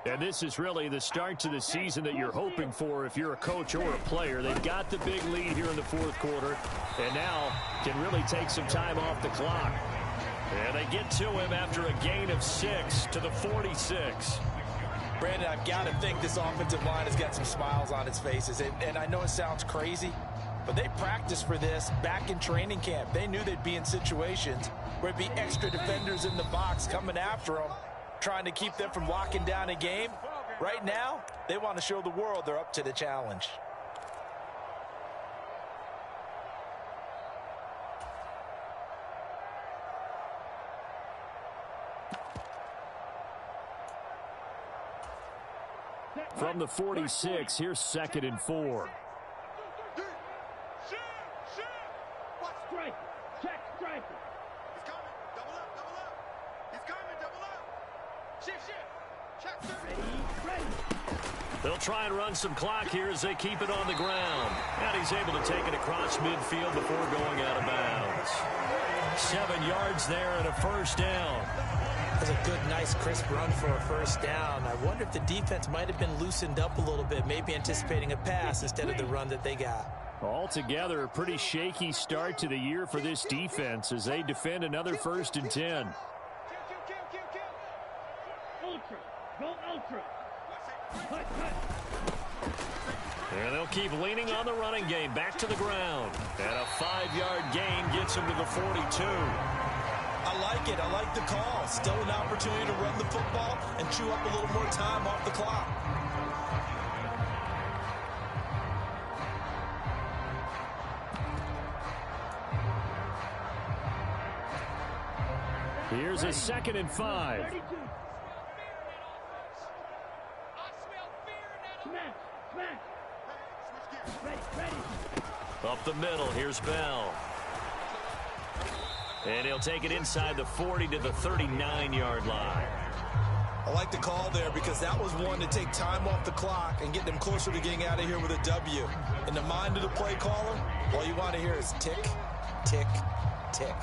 And this is really the start to the season that you're hoping for if you're a coach or a player. They've got the big lead here in the 4th quarter and now can really take some time off the clock. And they get to him after a gain of 6 to the 46. Brandon, I've got to think this offensive line has got some smiles on its faces. And I know it sounds crazy, but they practiced for this back in training camp. They knew they'd be in situations where it'd be extra defenders in the box coming after them, trying to keep them from locking down a game. Right now, they want to show the world they're up to the challenge. From the 46, here's 2nd and 4. They'll try and run some clock here as they keep it on the ground. And he's able to take it across midfield before going out of bounds. 7 yards there and a 1st down. That's a good, nice, crisp run for a 1st down. I wonder if the defense might have been loosened up a little bit, maybe anticipating a pass instead of the run that they got. Altogether, a pretty shaky start to the year for this defense as they defend another 1st and 10. Ultra. Go ultra. And they'll keep leaning on the running game. Back to the ground. And a 5-yard gain gets him to the 42. I like it. I like the call. Still an opportunity to run the football and chew up a little more time off the clock. Here's a 2nd and 5. Up the middle, here's Bell. And he'll take it inside the 40 to the 39-yard line. I like the call there because that was one to take time off the clock and get them closer to getting out of here with a W. In the mind of the play caller, all you want to hear is tick, tick, tick.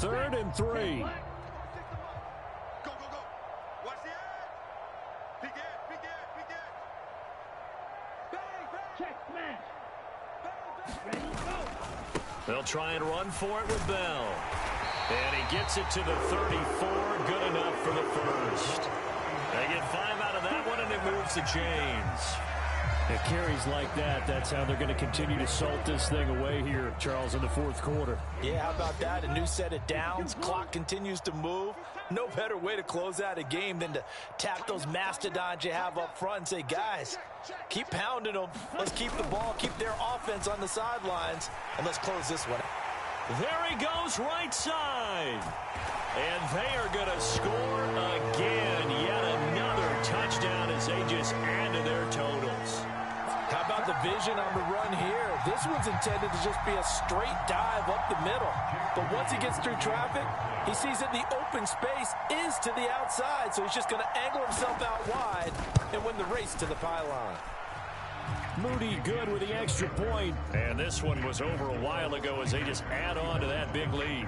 Third and 3. Go, go, go. Watch the edge. Big edge, big edge, big edge. Bang, bang. Check, smash. Bang, bang. Ready, go. They'll try and run for it with Bell. And he gets it to the 34. Good enough for the 1st. They get 5 out of that one, and it moves the chains. It carries like that. That's how they're going to continue to salt this thing away here, Charles, in the fourth quarter. Yeah, how about that? A new set of downs. Clock continues to move. No better way to close out a game than to tap those mastodons you have up front and say, guys, keep pounding them. Let's keep the ball, keep their offense on the sidelines, and let's close this one. There he goes, right side. And they are going to score again. Yet another touchdown as they just add to their totals. How about the vision on the run here? This one's intended to just be a straight dive up the middle. But once he gets through traffic, he sees that the open space is to the outside, so he's just going to angle himself out wide and win the race to the pylon. Moody good with the extra point. And this one was over a while ago as they just add on to that big lead.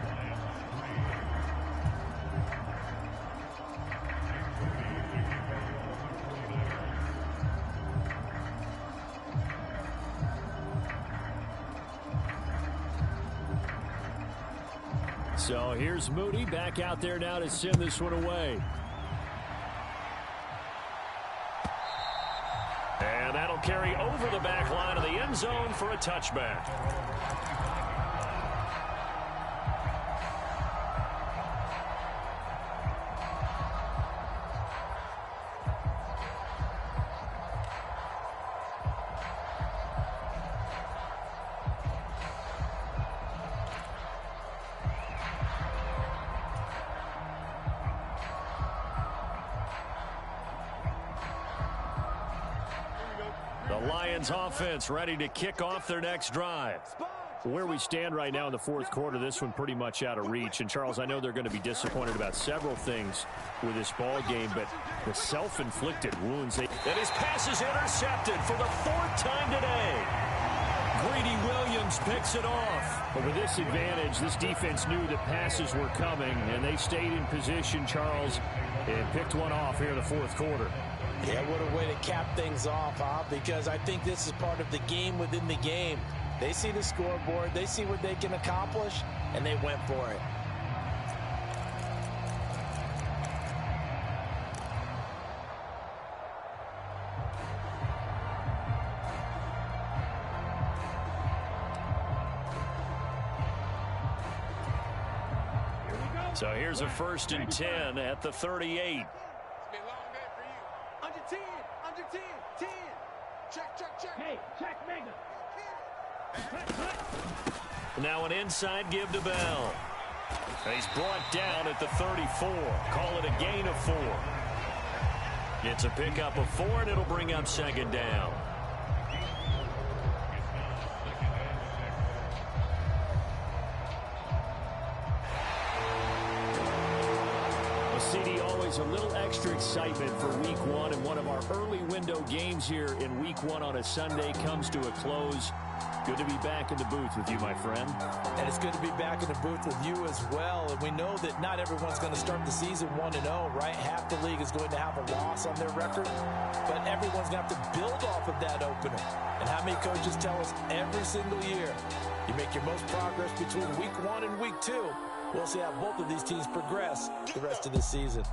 So here's Moody back out there now to send this one away. And that'll carry over the back line of the end zone for a touchback. The Lions offense ready to kick off their next drive. Where we stand right now in the fourth quarter, this one pretty much out of reach. And, Charles, I know they're going to be disappointed about several things with this ball game, but the self-inflicted wounds. And his pass is intercepted for the fourth time today. Greedy Williams picks it off. But with this advantage, this defense knew that passes were coming, and they stayed in position, Charles, and picked one off here in the fourth quarter. Yeah, what a way to cap things off, huh? Because I think this is part of the game within the game. They see the scoreboard, they see what they can accomplish, and they went for it. So here's a 1st and 10 at the 38. Under 10, under 10, 10. Check, check, check. Hey, check Mega. Now an inside give to Bell. He's brought down at the 34. Call it a gain of 4. It's a pickup of 4, and it'll bring up 2nd down. CD, always a little extra excitement for week one, and one of our early window games here in week one on a Sunday comes to a close. Good to be back in the booth with you, my friend. And it's good to be back in the booth with you as well. And we know that not everyone's going to start the season 1-0, right? Half the league is going to have a loss on their record, but everyone's going to have to build off of that opener. And how many coaches tell us every single year, you make your most progress between week 1 and week 2. We'll see how both of these teams progress the rest of the season.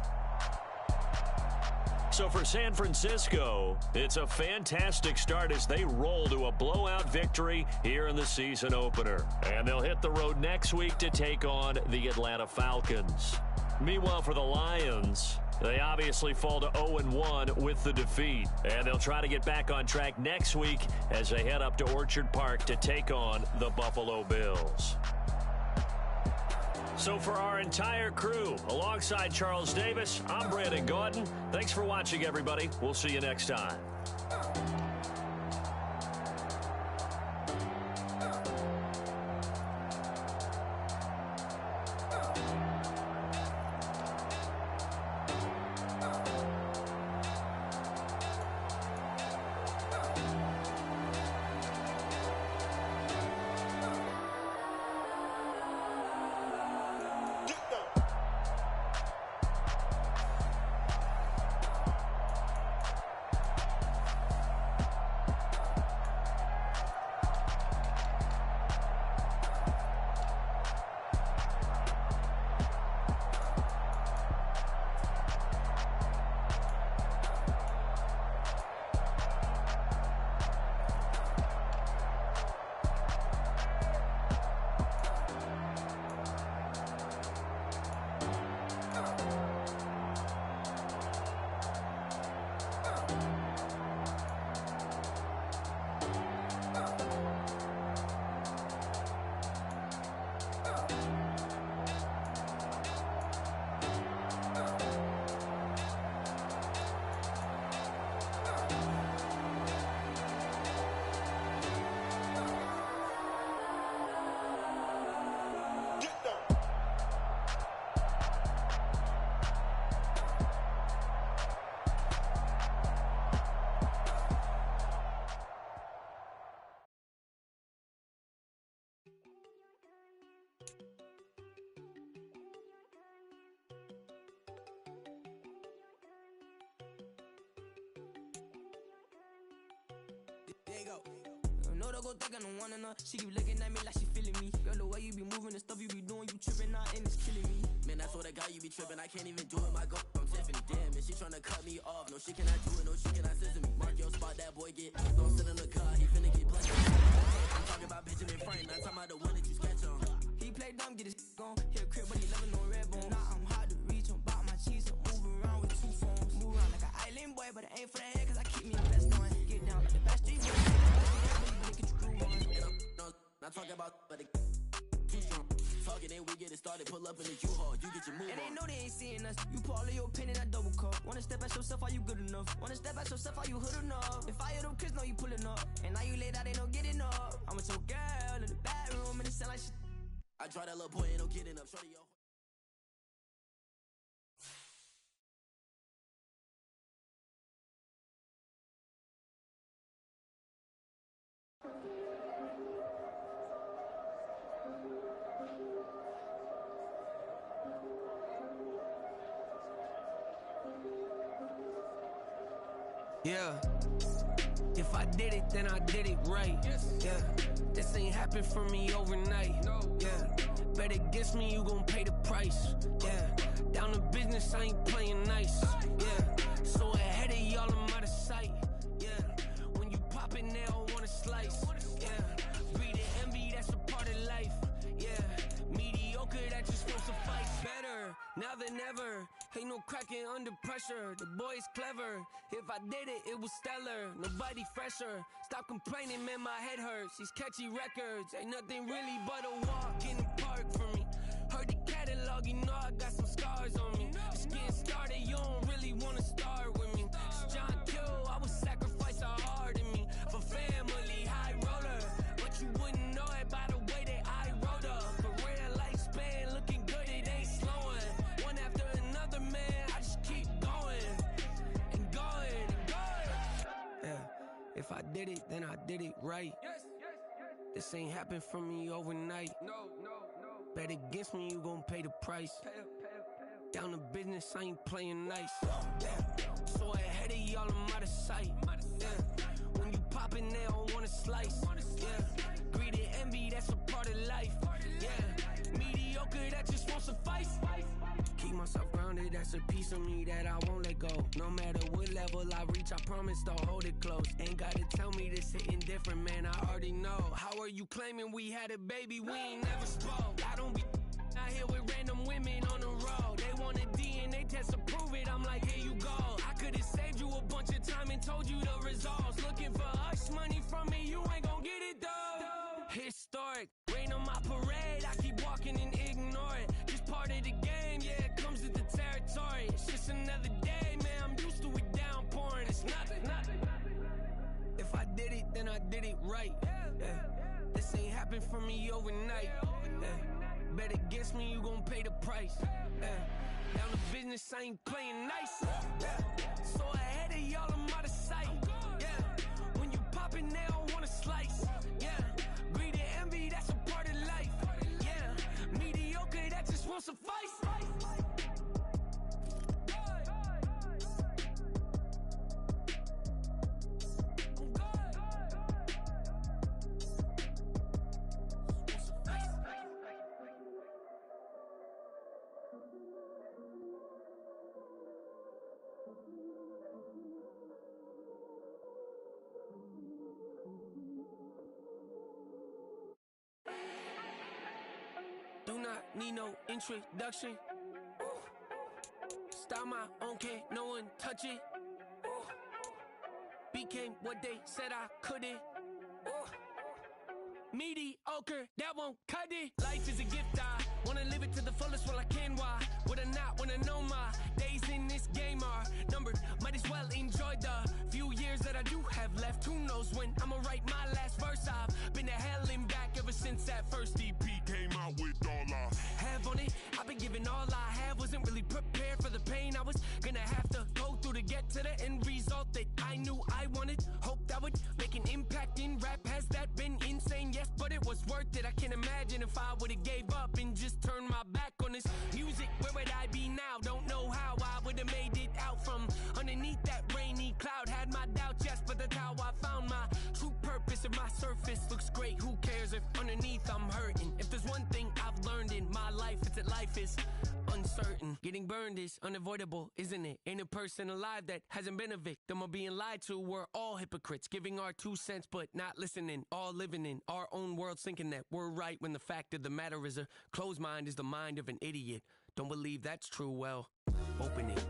So for San Francisco, it's a fantastic start as they roll to a blowout victory here in the season opener. And they'll hit the road next week to take on the Atlanta Falcons. Meanwhile, for the Lions, they obviously fall to 0-1 with the defeat. And they'll try to get back on track next week as they head up to Orchard Park to take on the Buffalo Bills. So for our entire crew, alongside Charles Davis, I'm Brandon Gaudin. Thanks for watching, everybody. We'll see you next time. they go. No, don't go think I don't want enough. She keep looking at me like she feeling me. Girl, the way you be moving, the stuff you be doing, you tripping out and it's killing me. Man, I swear to God, you be tripping. I can't even do it. My girl from Tiffany. Damn, and she tryna cut me off. No, she cannot do it. No, she cannot scissor me. Mark your spot, that boy get. Don't sit in the car. He finna get punched. I'm talking about Benjamin Franklin. I'm talking about the one that you sketch on. He play dumb, get his gone. Hit a crib, but he loving on red bone. Now I'm hard to reach. I'm about my cheese. I'm moving around with 2 phones. Move around like an island boy, but it ain't for the head, cause I keep me the best on. Get down like the best street boy. Not talking about, but too strong. Talking, and we get it started. Pull up in the U-Haul. You get your move on. And they know they ain't seeing us. You pull all of your pen in that double cup. Wanna step at yourself, are you good enough? Wanna step at yourself, are you hood enough? If I hear them kids, know you pulling up. And now you laid out, they don't getting up. I'm with your girl in the bedroom, and it sound like shit. I draw that little boy, ain't no getting up. Shorty, yo. Yeah, if I did it, then I did it right. Yeah, this ain't happened for me overnight. Yeah, bet against me, you gon' pay the price. Yeah, down to business, I ain't playing nice. Yeah, so ahead of y'all, I'm out of sight. Yeah, when you pop it, they don't wanna slice. Yeah, greed and envy, that's a part of life. Yeah, mediocre, that just won't suffice. Better now than ever. Ain't no cracking under pressure. The boy's clever. If I did it, it was stellar. Nobody fresher. Stop complaining, man, my head hurts. These catchy records ain't nothing really but a walk in the park for me. Heard the catalog, you know I got some scars on me. Just getting started, you don't really wanna start with me. It's John Kill, I would sacrifice a heart in me for family, high roller. But you wouldn't know it by the way that I wrote up. For real lifespan, looking good, it ain't slowing. One after another, man, I just keep going and going and going. Yeah, if I did it, then I did it right. This ain't happened for me overnight. No. Bet against me, you gon' pay the price. Down to business, I ain't playing nice. Yeah, so ahead of y'all, I'm out of sight. Yeah, when you poppin', they don't wanna slice. Yeah, greed and envy, that's a part of life. Yeah, mediocre, that just won't suffice. Keep myself grounded, that's a piece of me that I won't let go. No matter what level I reach, I promise to hold it close. Ain't gotta tell me this hitting different, man, I already know. How are you claiming we had a baby, we ain't never spoke? I don't be out here with random women on the road. They want a DNA test to prove it, I'm like, here you go. I could've saved you a bunch of time and told you the results. Looking for hush money from me, you ain't gon' get it though. Historic, rain on my parade, I keep walking and ignore it. Just part of the game, yeah, it comes with the territory. It's just another day, man, I'm used to it downpouring. It's nothing. If I did it, then I did it right. Yeah. This ain't happened for me overnight. Yeah. Bet against me, you gon' pay the price. Yeah. Down to business, I ain't playing nice. Yeah. So ahead of y'all, I'm out of sight. Yeah. When you poppin', they don't wanna slice. Yeah. Greed and envy, that's a part of life. Yeah. Mediocre, that just won't suffice. Do not need no introduction. Ooh. Style my own, can't no one touch it. Ooh. Became what they said I couldn't. Ooh. Mediocre, that won't cut it. Life is a gift, I wanna live it to the fullest while I can. Why would I not wanna know my days in this game are numbered? Might as well enjoy the few years that I do have left. Who knows when I'ma write my last verse? I've been to hell and back ever since that first EP came out with all I have on it. I've been giving all I have, wasn't really prepared for the pain I was gonna have to go through to get to the end result that I knew I wanted. Hoped I would make an impact in rap. Has that been insane? Yes, but it was worth it. I can't imagine if I would've gave up and just turned my back on this music. Where would I be now? Don't know how I would've made it out from underneath that rainy cloud. Had my doubts, yes, but that's how I found my true purpose. as if underneath I'm hurting. If there's one thing I've learned in my life, it's that life is uncertain. Getting burned is unavoidable, isn't it? Ain't a person alive that hasn't been a victim of being lied to. We're all hypocrites, giving our 2 cents but not listening. All living in our own world, thinking that we're right when the fact of the matter is a closed mind is the mind of an idiot. Don't believe that's true, well, open it.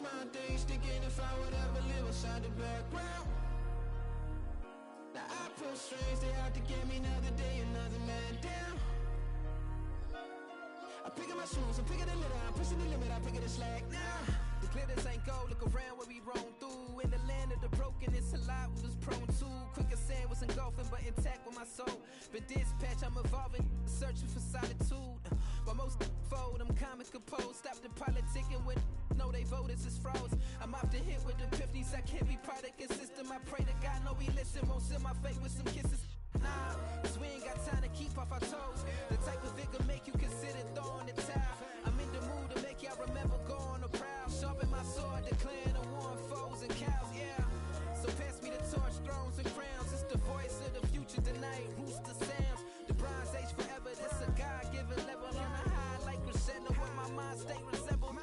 My days thinking if I would ever live inside the background. Now I pull strings, they out to get me another day, another man down. I pick up my shoes, I'm picking the litter, I'm pushing the limit, I pick up the slack now. The glitters ain't gold, look around where we roam through. In the land of the broken, it's a lot we was prone to. Quicker sand was engulfing, but intact with my soul. But dispatch, I'm evolving, searching for solitude. But most fold, I'm comic composed. Stop the politicking with no, they voters is froze. I'm off the hit with the 50s. I can't be product and system. I pray to God, no, he listen. Won't seal my fate with some kisses. Nah, cause we ain't got time to keep off our toes. The type of vigor make you consider throwing the towel. I'm in the mood to make y'all remember going the proud. Sharpen my sword, declaring the war on foes and cows, yeah. So pass me the torch, thrones and crowns. It's the voice of the future tonight. Rooster sounds. The Bronze Age forever. This a God-given level on a high like crescendo. Where my mind state resemble.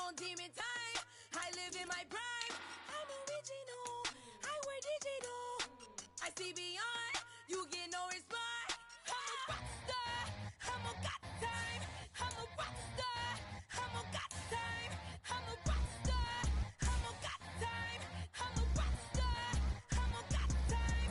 on demon time. I live in my prime. I'm original. I wear digital. I see beyond. You get no response. I'm a rock star. I'm a got time. I'm a rock star. I'm a got time. I'm a rock star. I'm a got time. I'm a rock star. I'm a got time.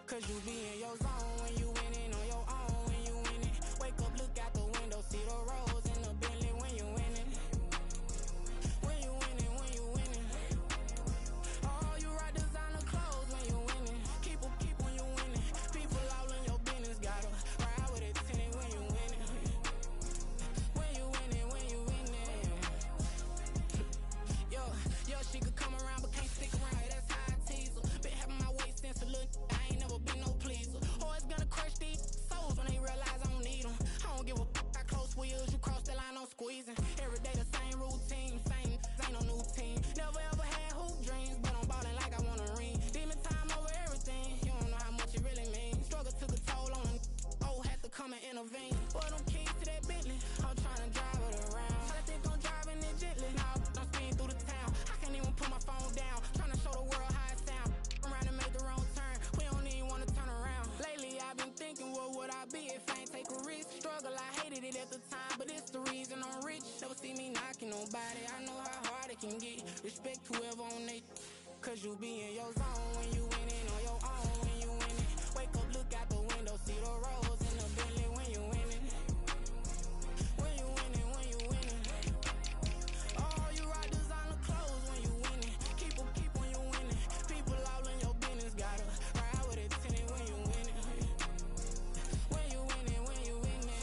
Cause you be in your zone when you winning on your own when you winning. Wake up, look out the window, see the rose in the Bentley when you winning. When you winning, when you winning. Oh, you rock designer clothes when you winning. Keep when you winning. People all in your business, gotta ride with it tinted when you winning. When you winning, when you winning. Yo, she could come around but can't stick around. That's how I tease her. Been having my way since a little. I ain't never been no pleaser. Always gonna crush these souls when they realize I don't need them. I don't give a how close wheels. You cross the line, I'm squeezing. Every day the same routine. Same, ain't no new team. Never ever had hoop dreams, but I'm ballin' like I want a ring. Demon time over everything. You don't know how much it really means. Struggle took a toll on them. Oh, had to come and intervene. Boy, them keys to that Bentley. I'm trying to drive it around. I think I'm driving it gently. Now I'm speeding through the town. I can't even put my phone down. Trying to show the world how it sound. Around and make the wrong turn. We don't even want to turn around. Lately I've been thinking, what would I be if I ain't take a risk? Struggle, I hated it at the time, but it's the reason I'm rich. Never see me knocking nobody. I know how hard it can get. Respect whoever on they. Cause you be in your zone when you winning on your own when you winning. Wake up, look out the window, see the rose in the Bentley when you winning. When you winning, when you winning. Oh, you rock designer clothes when you winning. Keep when you winning. People all in your business, gotta ride with it tinted when you winning. When you winning, when you winning.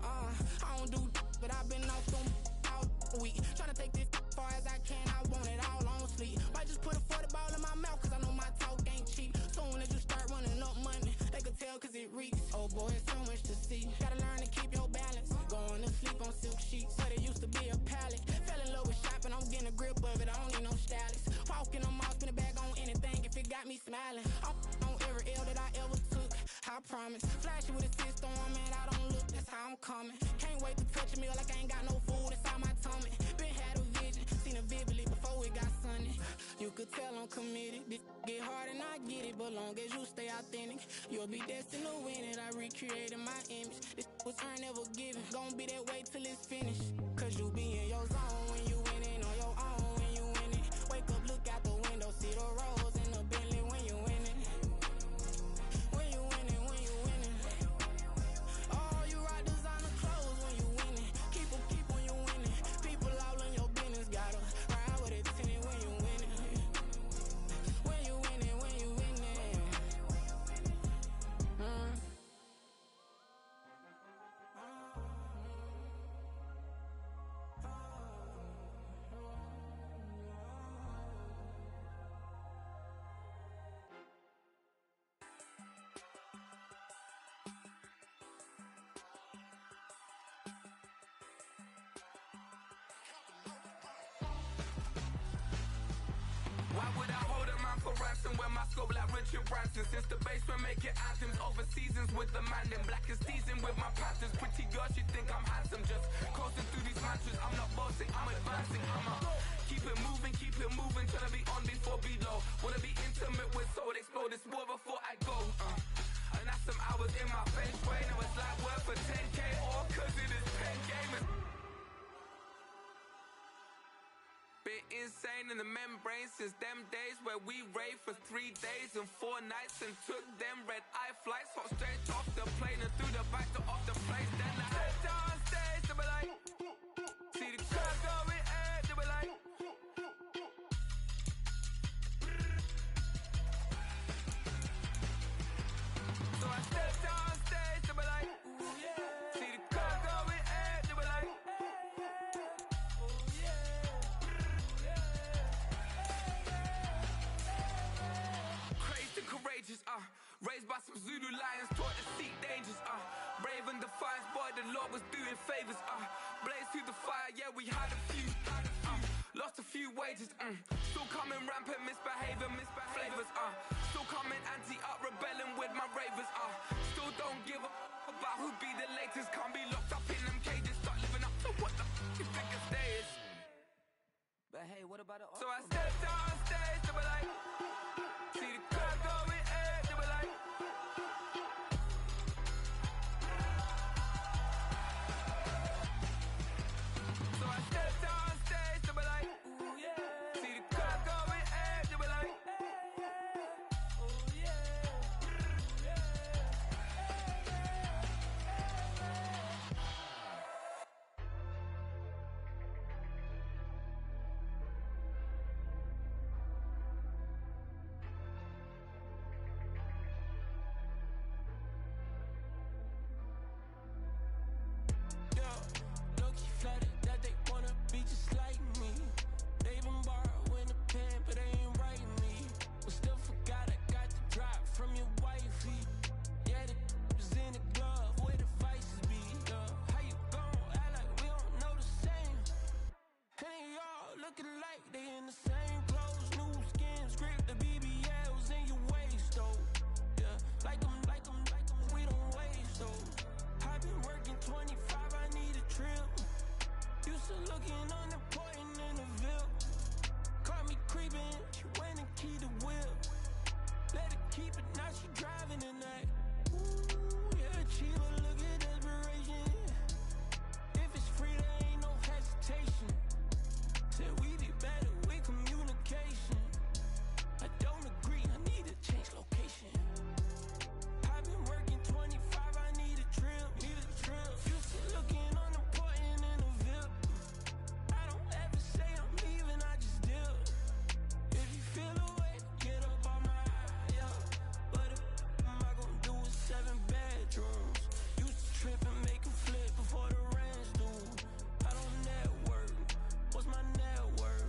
I don't do but I've been off them all week. Tryna take this far as I can, I want it all on sleep. Might just put a 40 ball in my mouth, cause I know my talk ain't cheap. Soon as you start running up money, they can tell cause it reeks. Oh boy, it's so much to see. Gotta learn to keep your balance. Going to sleep on silk sheets, so they used to be a pallet. Fell in love with shopping, I'm getting a grip of it, I don't need no stylist. Walking them off, spin a bag on anything if it got me smiling. I'm on every L that I ever took, I promise. Flashy with a system on, man, I don't look, that's how I'm coming. Can't wait to touch a meal like I ain't got no food inside my tummy. Been had a vision, seen it vividly before it got sunny. You could tell I'm committed. This get hard and I get it, but long as you stay authentic, you'll be destined to win it. I recreated my image. This was earned, never given. Gonna be that way till it's finished. Cause you be in your zone when you winning on your own when you winning. Wake up, look out the window, see the rose in the Bentley when you winning. When you winning, when you winning. Oh, you rock designer clothes when you winning. Keep when you winning. People all in your business, gotta ride with it tinted when you winning. When you winning, when you winning. Why would I hold a man for ransom when my scope like Richard Branson? Since the basement making anthems over seasons with the man in black is teasing with my patterns. Pretty girl, she think I'm handsome. Just coasting through these mantras. I'm not bossing, I'm advancing. Keep it moving, tryna be on before below. Wanna be intimate with soul, explode this war before I go. And that's some hours in my feng shui. Now it's like work for 10K, all cause it is pen game. Been insane in the membrane since them days where we raved for 3 days and 4 nights and took them red-eye flights, hot straight off the plane and through the back door of the place. Then I head down stage, they be like, see the crowd going air, they be like, so I stepped latest. Still coming rampant, misbehaving, flavors. Still coming anti-up, rebelling with my ravers. Still don't give a about who be the latest. Can't be locked up in them cages. Start living up to what the you think a stay is. But hey, what about it? So I stepped on stage, they were like, see the crowd going air, they were like. So I stepped on stage, they were like, ooh yeah. See the crowd going air, they were like, ooh yeah. Low-key flattered that they wanna be just like me. They been borrowing a pen, but they ain't writing me. But still forgot I got the drop from your wifey. Yeah, the was in the glove where the vices be. How you gon' act like we don't know the same? And y'all looking like they in the same clothes, new skins, grip the BBLs in your waist, though. Yeah, like them, we don't waste, though. I've been working 25, I need a trip. Used to looking unimportant in the Ville. Caught me creeping, she went and keyed the wheel. Let her keep it, now she driving tonight. Ooh, yeah, achiever, look at desperation. If it's free, there ain't no hesitation. Said we be better with communication. I don't agree, I need to change location. I've been working 25, I need a trip. Used to looking unimportant in the Ville. I don't ever say I'm leaving, I just dip. If you feel away, get up on my yeah. What am I gonna do with 7 bedrooms? Used to trip and make a flip before the rent's due. I don't network, what's my net worth?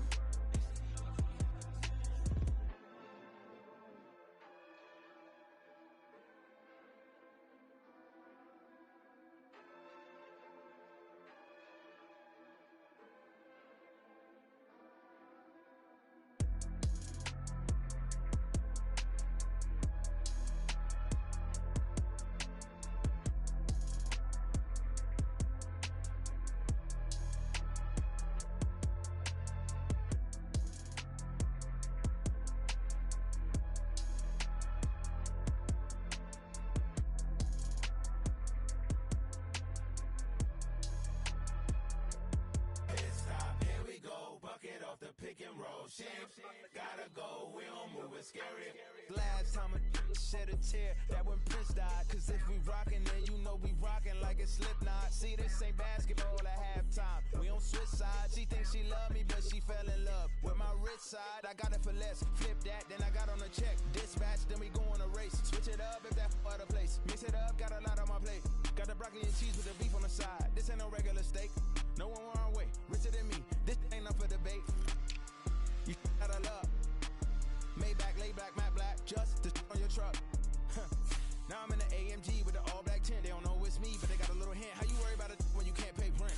Last time a shed a tear, that when Prince died. Cause if we rockin', then you know we rockin' like it's Slipknot. See, this ain't basketball at halftime. We on switch sides. She thinks she love me, but she fell in love with my rich side. I got it for less. Flip that, then I got on a check. Dispatch, then we go on a race. Switch it up if that other place. Mix it up, got a lot on my plate. Got the broccoli and cheese with the beef on the side. This ain't no regular steak. No one wrong way. Richer than me. This ain't up for debate. You gotta love. Maybach, lay back, matte black, just to on your truck. Now I'm in the AMG with the all black tint. They don't know it's me, but they got a little hint. How you worry about it when you can't pay rent?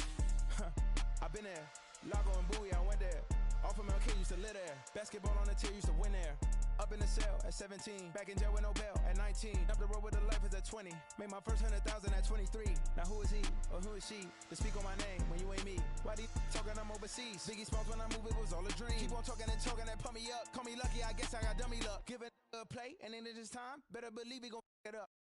I've been there. Lago and Bowie, I went there. Off of MLK, used to live there. Basketball on the tier, used to win there. Up in the cell at 17. Back in jail with no bail at 19. Up the road with the life is at 20. Made my first 100,000 at 23. Now who is he or who is she to speak on my name when you ain't me? Why they talking I'm overseas? Biggie Smalls when I move it was all a dream. Keep on talking and pump me up. Call me lucky, I guess I got dummy luck. Give it a play and then it's time. Better believe we gon' it up.